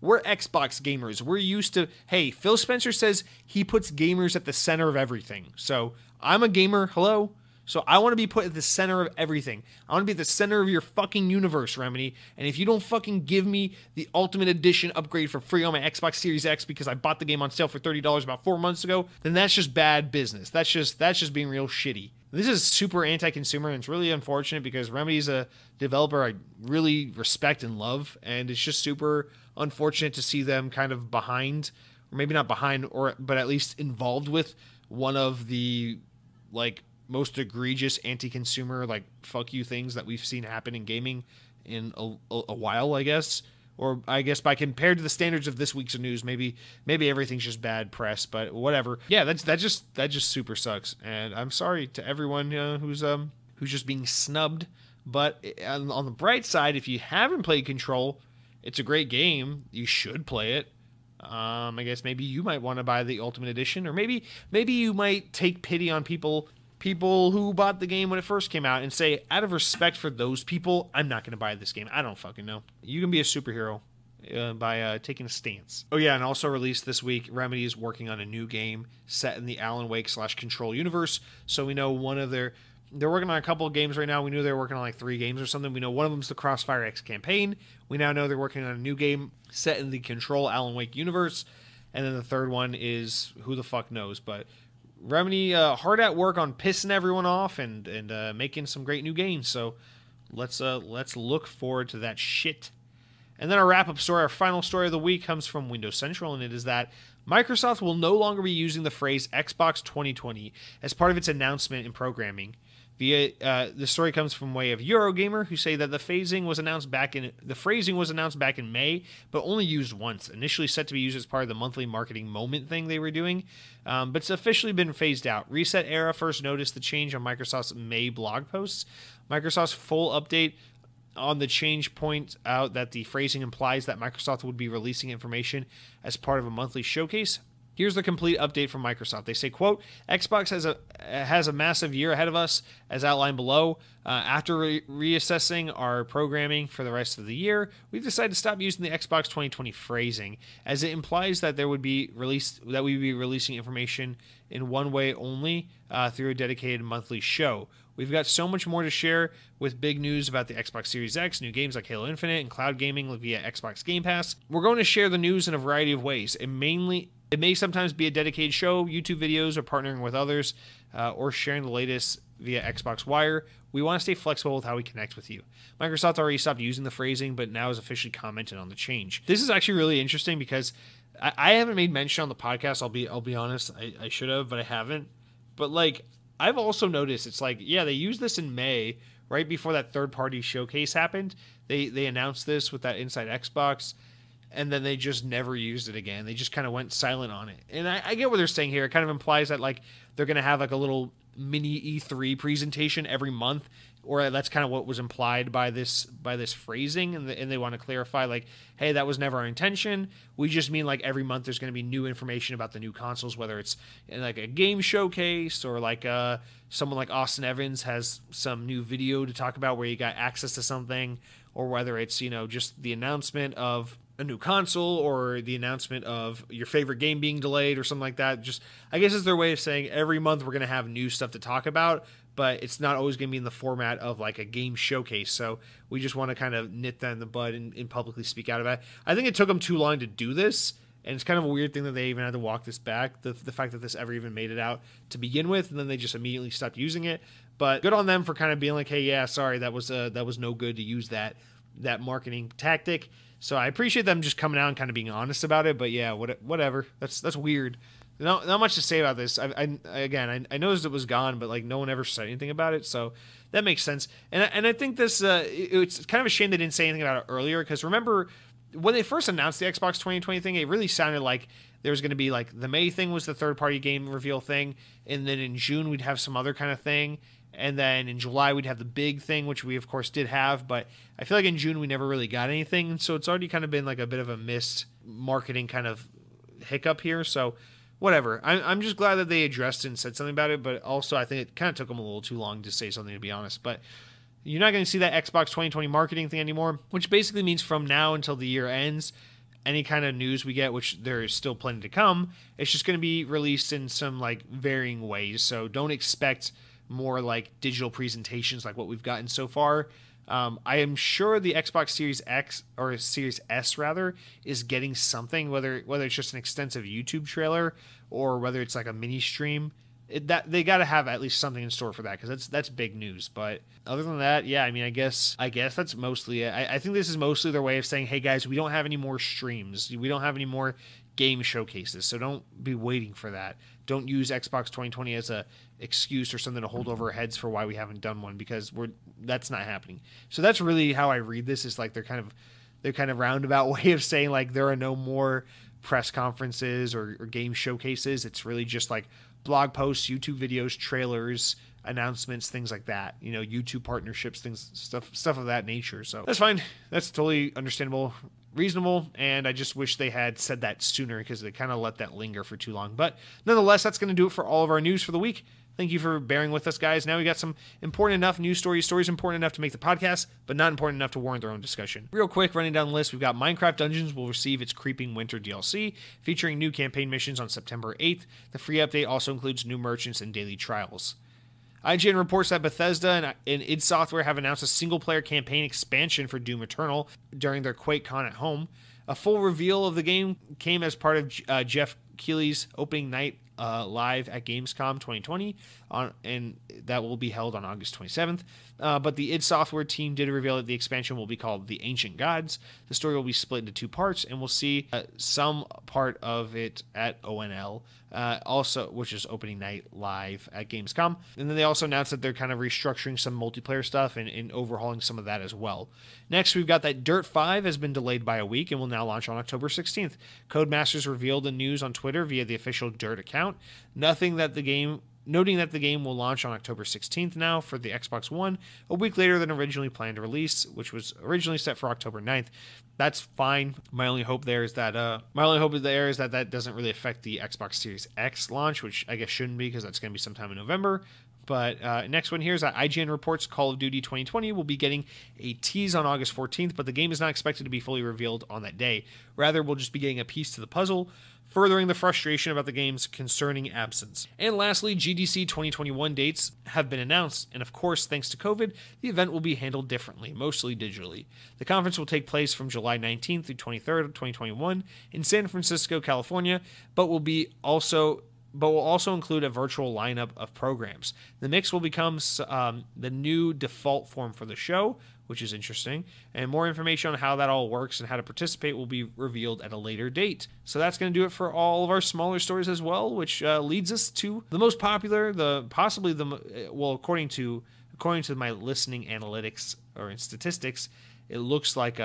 we're Xbox gamers. We're used to, hey, Phil Spencer says he puts gamers at the center of everything. So I'm a gamer, hello? So I want to be put at the center of everything. I want to be at the center of your fucking universe, Remedy. And if you don't fucking give me the Ultimate Edition upgrade for free on my Xbox Series X because I bought the game on sale for $30 about 4 months ago, then that's just bad business. That's just being real shitty. This is super anti-consumer, and it's really unfortunate because Remedy's a developer I really respect and love, and it's just super unfortunate to see them kind of behind, or maybe not behind, but at least involved with one of the like most egregious anti-consumer, like, fuck you things that we've seen happen in gaming in a while, I guess. Or I guess by compared to the standards of this week's news, maybe everything's just bad press, but whatever. Yeah, that just super sucks. And I'm sorry to everyone who's just being snubbed. But on the bright side, if you haven't played Control, it's a great game. You should play it. I guess maybe you might want to buy the Ultimate Edition, or maybe you might take pity on people who bought the game when it first came out and say, out of respect for those people, I'm not going to buy this game. I don't fucking know. You can be a superhero by taking a stance. Oh yeah, and also released this week, Remedy is working on a new game set in the Alan Wake / Control universe. So we know they're working on a couple of games right now. We knew they were working on like 3 games or something. We know one of them's the Crossfire X campaign. We now know they're working on a new game set in the Control Alan Wake universe. And then the third one is who the fuck knows, but Remedy hard at work on pissing everyone off and making some great new games. So let's look forward to that shit. And then our wrap-up story, our final story of the week, comes from Windows Central, and it is that Microsoft will no longer be using the phrase Xbox 2020 as part of its announcement in programming. The story comes from way of Eurogamer, who say that the phrasing was announced back in May, but only used once. Initially set to be used as part of the monthly marketing moment thing they were doing, but it's officially been phased out. Reset Era first noticed the change on Microsoft's May blog posts. Microsoft's full update on the change points out that the phrasing implies that Microsoft would be releasing information as part of a monthly showcase. Here's the complete update from Microsoft. They say, quote, Xbox has a massive year ahead of us, as outlined below. After reassessing our programming for the rest of the year, we've decided to stop using the Xbox 2020 phrasing, as it implies that we'd be releasing information in one way only through a dedicated monthly show. We've got so much more to share with big news about the Xbox Series X, new games like Halo Infinite, and cloud gaming via Xbox Game Pass. We're going to share the news in a variety of ways. It may sometimes be a dedicated show, YouTube videos, or partnering with others, or sharing the latest via Xbox Wire. We want to stay flexible with how we connect with you. Microsoft already stopped using the phrasing, but now has officially commented on the change. This is actually really interesting because I haven't made mention on the podcast. I'll be honest. I should have, but I haven't. But like, I've also noticed it's like, yeah, they used this in May, right before that third-party showcase happened. They announced this with that Inside Xbox, and then they just never used it again. They just kind of went silent on it. And I get what they're saying here. It kind of implies that like they're going to have like a little mini E3 presentation every month, or that's kind of what was implied by this phrasing, and they want to clarify like, hey, that was never our intention. We just mean like every month there's going to be new information about the new consoles, whether it's in like a game showcase or like someone like Austin Evans has some new video to talk about where you got access to something, or whether it's, you know, just the announcement of a new console or the announcement of your favorite game being delayed or something like that. Just, I guess it's their way of saying every month we're going to have new stuff to talk about, but it's not always going to be in the format of like a game showcase. So we just want to kind of nip that in the bud and publicly speak out about it. I think it took them too long to do this, and it's kind of a weird thing that they even had to walk this back, the fact that this ever even made it out to begin with, and then they just immediately stopped using it. But good on them for kind of being like, hey, yeah, sorry, that was no good to use that marketing tactic. So I appreciate them just coming out and kind of being honest about it. But yeah, whatever. That's weird. Not much to say about this. I noticed it was gone, but like no one ever said anything about it, so that makes sense. And I think this it's kind of a shame they didn't say anything about it earlier, because remember when they first announced the Xbox 2020 thing, it really sounded like there was going to be like the May thing was the third-party game reveal thing, and then in June we'd have some other kind of thing, and then in July we'd have the big thing, which we of course did have, but I feel like in June we never really got anything, so it's already kind of been like a bit of a missed marketing kind of hiccup here. So whatever. I'm just glad that they addressed it and said something about it, but also I think it kind of took them a little too long to say something, to be honest. But you're not going to see that Xbox 2020 marketing thing anymore, which basically means from now until the year ends, any kind of news we get, which there is still plenty to come, it's just going to be released in some like varying ways. So don't expect more like digital presentations like what we've gotten so far. I am sure the Xbox Series X, or Series S rather, is getting something, whether it's just an extensive YouTube trailer or whether it's like a mini stream. That they got to have at least something in store for that, because that's big news. But other than that, yeah, I mean, I guess that's mostly it. I think this is mostly their way of saying, hey guys, we don't have any more streams, we don't have any more game showcases, so don't be waiting for that. Don't use Xbox 2020 as a excuse or something to hold over our heads for why we haven't done one, because that's not happening. So that's really how I read this, is like they're kind of roundabout way of saying like there are no more press conferences or game showcases. It's really just like blog posts, YouTube videos, trailers, announcements, things like that. You know, YouTube partnerships, stuff of that nature. So that's fine. That's totally understandable, reasonable, and I just wish they had said that sooner, because they kind of let that linger for too long. But nonetheless, that's going to do it for all of our news for the week. Thank you for bearing with us, guys. Now we got some important enough news stories important enough to make the podcast, but not important enough to warrant their own discussion. Real quick, running down the list, we've got Minecraft Dungeons will receive its Creeping Winter DLC, featuring new campaign missions on September 8th. The free update also includes new merchants and daily trials. IGN reports that Bethesda and id Software have announced a single-player campaign expansion for Doom Eternal during their QuakeCon at home. A full reveal of the game came as part of Jeff Keighley's opening night live at Gamescom 2020, and that will be held on August 27th. But the id Software team did reveal that the expansion will be called The Ancient Gods. The story will be split into 2 parts, and we'll see some part of it at ONL, also, which is opening night live at Gamescom. And then they also announced that they're kind of restructuring some multiplayer stuff and overhauling some of that as well. Next, we've got that Dirt 5 has been delayed by a week and will now launch on October 16th. Codemasters revealed the news on Twitter via the official Dirt account, noting that the game will launch on October 16th now for the Xbox One, a week later than originally planned release, which was originally set for October 9th. That's fine. My only hope there is that that doesn't really affect the Xbox Series X launch, which I guess shouldn't be because that's going to be sometime in November. But next one here is that IGN reports Call of Duty 2020 will be getting a tease on August 14th, but the game is not expected to be fully revealed on that day. Rather, we'll just be getting a piece to the puzzle, furthering the frustration about the game's concerning absence. And lastly, GDC 2021 dates have been announced, and of course, thanks to COVID, the event will be handled differently, mostly digitally. The conference will take place from July 19th through 23rd of 2021 in San Francisco, California, but will also include a virtual lineup of programs. The mix will become the new default form for the show, which is interesting, and more information on how that all works and how to participate will be revealed at a later date. So that's going to do it for all of our smaller stories as well, which leads us to the most popular, according to my listening analytics or in statistics, it looks like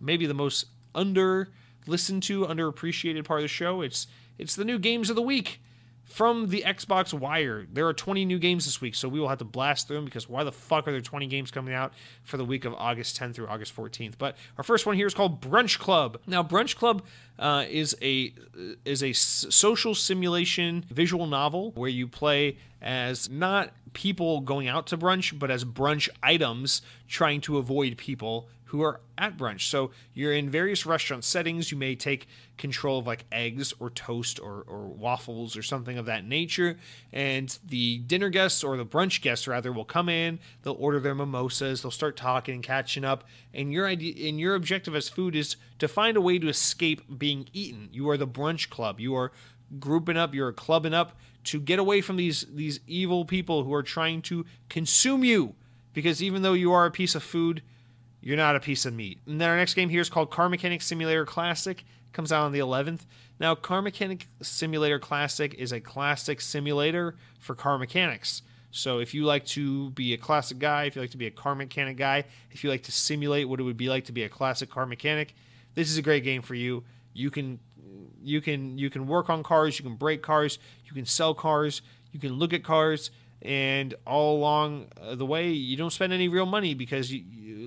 maybe the most underappreciated part of the show. It's the new games of the week from the Xbox Wire. There are 20 new games this week, so we will have to blast through them because why the fuck are there 20 games coming out for the week of August 10th through August 14th? But our first one here is called Brunch Club. Now, Brunch Club is a social simulation visual novel where you play as not people going out to brunch, but as brunch items trying to avoid people who are at brunch. So you're in various restaurant settings. You may take control of like eggs or toast or waffles or something of that nature. And the dinner guests, or the brunch guests rather, will come in. They'll order their mimosas. They'll start talking and catching up. And your objective as food is to find a way to escape being eaten. You are the brunch club. You are grouping up. You're clubbing up to get away from these evil people who are trying to consume you. Because even though you are a piece of food, you're not a piece of meat. And then our next game here is called Car Mechanic Simulator Classic. It comes out on the 11th. Now, Car Mechanic Simulator Classic is a classic simulator for car mechanics. So if you like to be a classic guy, if you like to be a car mechanic guy, if you like to simulate what it would be like to be a classic car mechanic, this is a great game for you. You can work on cars, you can break cars, you can sell cars, you can look at cars, and all along the way, you don't spend any real money because,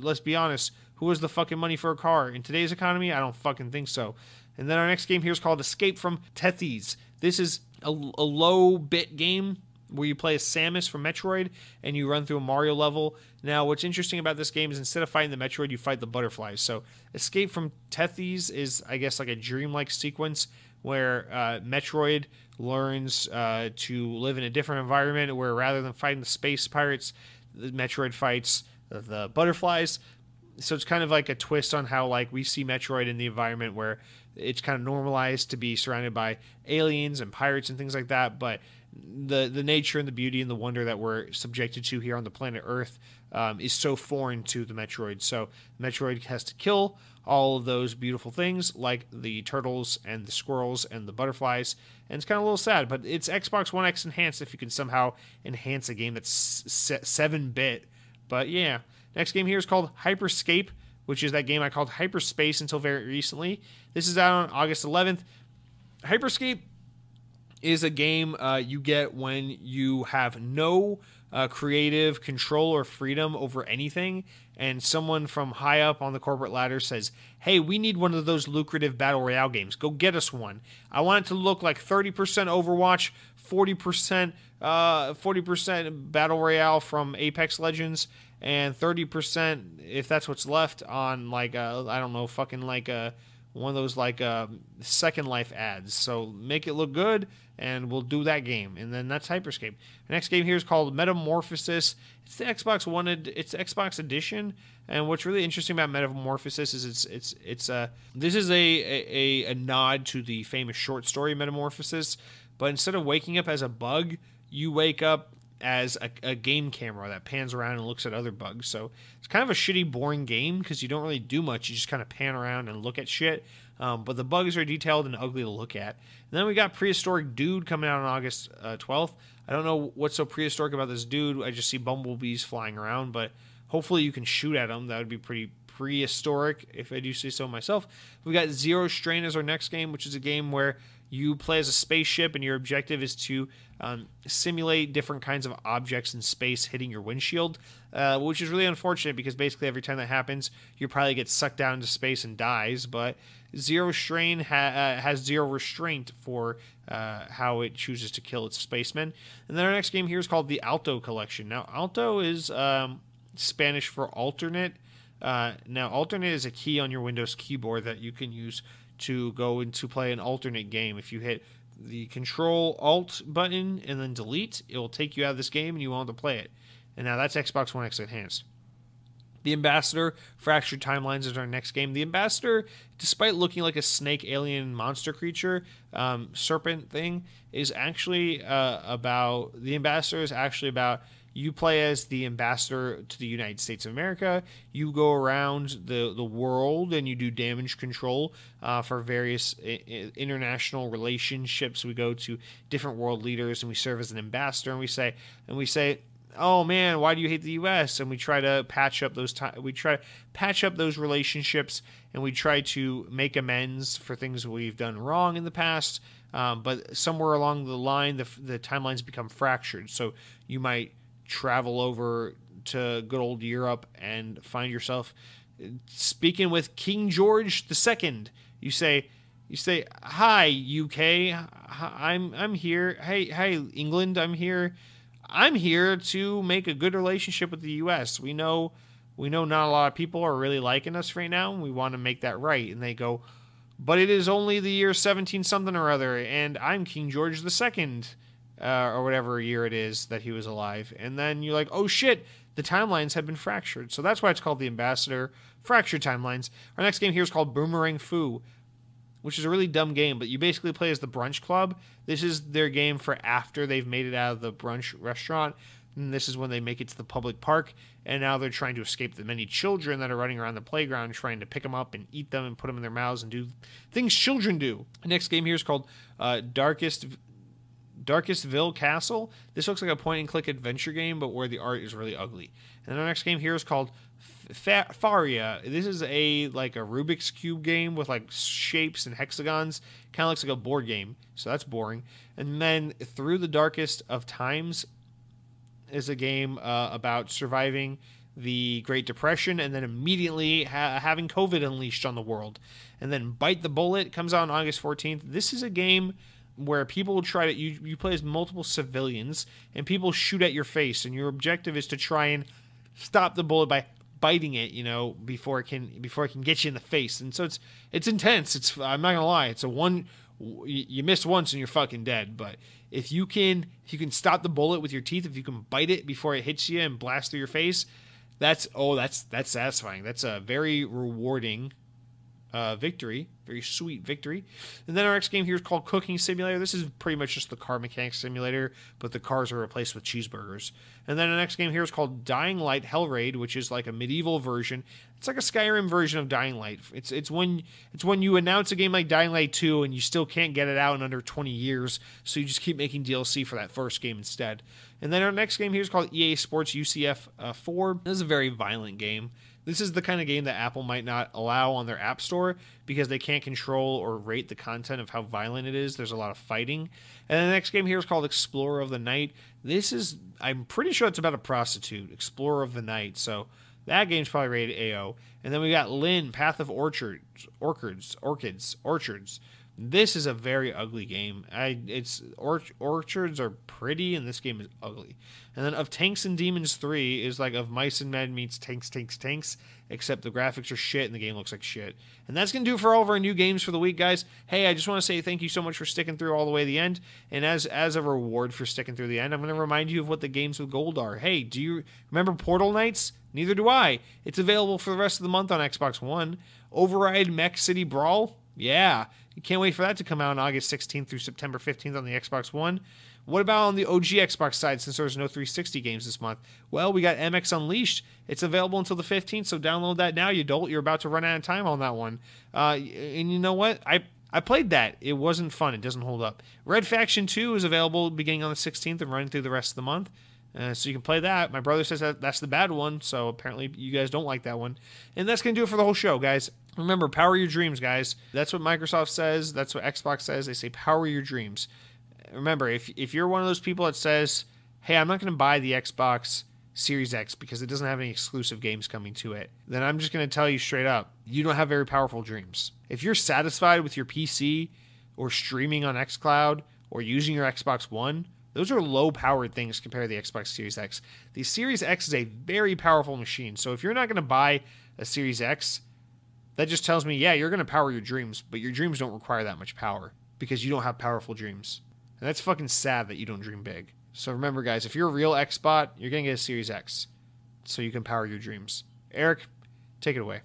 let's be honest, who has the fucking money for a car? In today's economy, I don't fucking think so. And then our next game here is called Escape from Tethys. This is a low-bit game where you play as Samus from Metroid, and you run through a Mario level. Now, what's interesting about this game is instead of fighting the Metroid, you fight the butterflies. So Escape from Tethys is, I guess, like a dreamlike sequence where Metroid learns to live in a different environment where rather than fighting the space pirates, the Metroid fights the butterflies. So it's kind of like a twist on how like we see Metroid in the environment where it's kind of normalized to be surrounded by aliens and pirates and things like that, but the nature and the beauty and the wonder that we're subjected to here on the planet Earth is so foreign to the Metroid. So Metroid has to kill all of those beautiful things like the turtles and the squirrels and the butterflies, and it's kind of a little sad, but it's Xbox One X enhanced if you can somehow enhance a game that's 7-bit. But yeah, next game here is called Hyperscape, which is that game I called Hyperspace until very recently. This is out on August 11th. Hyperscape is a game you get when you have no creative control or freedom over anything, and someone from high up on the corporate ladder says, hey, we need one of those lucrative battle royale games. Go get us one. I want it to look like 30% Overwatch, 40% battle royale from Apex Legends, and 30%, if that's what's left, on like I don't know, fucking like one of those like Second Life ads. So make it look good, and we'll do that game. And then that's Hyperscape. The next game here is called Metamorphosis. It's the Xbox One. It's Xbox Edition. And what's really interesting about Metamorphosis is this is a nod to the famous short story Metamorphosis, but instead of waking up as a bug, you wake up as a game camera that pans around and looks at other bugs. So it's kind of a shitty, boring game because you don't really do much. You just kind of pan around and look at shit. But the bugs are detailed and ugly to look at. And then we got Prehistoric Dude coming out on August 12th. I don't know what's so prehistoric about this dude. I just see bumblebees flying around, but hopefully you can shoot at them. That would be pretty prehistoric, if I do say so myself. We got Zero Strain as our next game, which is a game where you play as a spaceship, and your objective is to simulate different kinds of objects in space hitting your windshield, which is really unfortunate because basically every time that happens, you probably get sucked down into space and dies. But Zero Strain has zero restraint for how it chooses to kill its spacemen. And then our next game here is called the Alto Collection. Now, Alto is Spanish for alternate. Now, alternate is a key on your Windows keyboard that you can use to go into play an alternate game. If you hit the Control-Alt button and then delete, it will take you out of this game and you won't have to play it. And now that's Xbox One X Enhanced. The Ambassador, Fractured Timelines is our next game. The Ambassador, despite looking like a snake alien monster creature, serpent thing, is actually about... The Ambassador is actually about... You play as the ambassador to the United States of America. You go around the world and you do damage control for various international relationships. We go to different world leaders and we serve as an ambassador, and we say, "Oh man, why do you hate the U.S.?" And we try to patch up those relationships, and we try to make amends for things we've done wrong in the past. But somewhere along the line, the timelines become fractured. So you might travel over to good old Europe and find yourself speaking with King George II. You say, "Hi UK, I'm here. Hey England, I'm here. I'm here to make a good relationship with the US. We know not a lot of people are really liking us right now, and we want to make that right." And they go, "But it is only the year 17 something or other, and I'm King George II." Or whatever year it is that he was alive. And then you're like, oh shit, the timelines have been fractured. So that's why it's called the Ambassador, Fractured Timelines. Our next game here is called Boomerang Foo, which is a really dumb game, but you basically play as the Brunch Club. This is their game for after they've made it out of the brunch restaurant, and this is when they make it to the public park, and now they're trying to escape the many children that are running around the playground trying to pick them up and eat them and put them in their mouths and do things children do. The next game here is called Darkestville Castle. This looks like a point-and-click adventure game, but where the art is really ugly. And our next game here is called Faria. This is a Rubik's Cube game with like shapes and hexagons. Kind of looks like a board game, so that's boring. And then Through the Darkest of Times is a game about surviving the Great Depression and then immediately having COVID unleashed on the world. And then Bite the Bullet comes out on August 14th. This is a game where people try to you play as multiple civilians and people shoot at your face, and your objective is to try and stop the bullet by biting it, before it can get you in the face. And so it's intense. I'm not gonna lie, it's you miss once and you're fucking dead. But if you can stop the bullet with your teeth, if you can bite it before it hits you and blast through your face, that's satisfying. That's a very rewarding victory, very sweet victory. And then our next game here is called Cooking Simulator. This is pretty much just the car mechanics simulator, but the cars are replaced with cheeseburgers. And then the next game here is called Dying Light Hell Raid, which is like a medieval version. It's like a Skyrim version of Dying Light. It's when you announce a game like Dying Light 2 and you still can't get it out in under 20 years, so you just keep making DLC for that first game instead. And then our next game here is called EA Sports UCF 4. This is a very violent game. This is the kind of game that Apple might not allow on their App Store because they can't control or rate the content of how violent it is. There's a lot of fighting. And the next game here is called Explorer of the Night. I'm pretty sure it's about a prostitute, Explorer of the Night. So that game's probably rated AO. And then we got Lynn, Path of Orchids. This is a very ugly game. Orchards are pretty, and this game is ugly. And then Of Tanks and Demons 3 is like Of Mice and Men meets Tanks, except the graphics are shit and the game looks like shit. And that's going to do it for all of our new games for the week, guys. Hey, I just want to say thank you so much for sticking through all the way to the end. And as a reward for sticking through the end, I'm going to remind you of what the games with gold are. Hey, do you remember Portal Knights? Neither do I. It's available for the rest of the month on Xbox One. Override Mech City Brawl? Yeah, you can't wait for that to come out on August 16th through September 15th on the Xbox One. What about on the OG Xbox side, since there's no 360 games this month? Well, we got MX Unleashed. It's available until the 15th, so download that now, you dolt. You're about to run out of time on that one. And you know what? I played that. It wasn't fun. It doesn't hold up. Red Faction 2 is available beginning on the 16th and running through the rest of the month. So you can play that. My brother says that's the bad one, so apparently you guys don't like that one. And that's going to do it for the whole show, guys. Remember, power your dreams, guys. That's what Microsoft says. That's what Xbox says. They say power your dreams. Remember, if you're one of those people that says, hey, I'm not going to buy the Xbox Series X because it doesn't have any exclusive games coming to it, then I'm just going to tell you straight up, you don't have very powerful dreams. If you're satisfied with your PC or streaming on xCloud or using your Xbox One, those are low-powered things compared to the Xbox Series X. The Series X is a very powerful machine, so if you're not going to buy a Series X, that just tells me, yeah, you're going to power your dreams, but your dreams don't require that much power because you don't have powerful dreams. And that's fucking sad that you don't dream big. So remember, guys, if you're a real Xbot, you're going to get a Series X so you can power your dreams. Eric, take it away.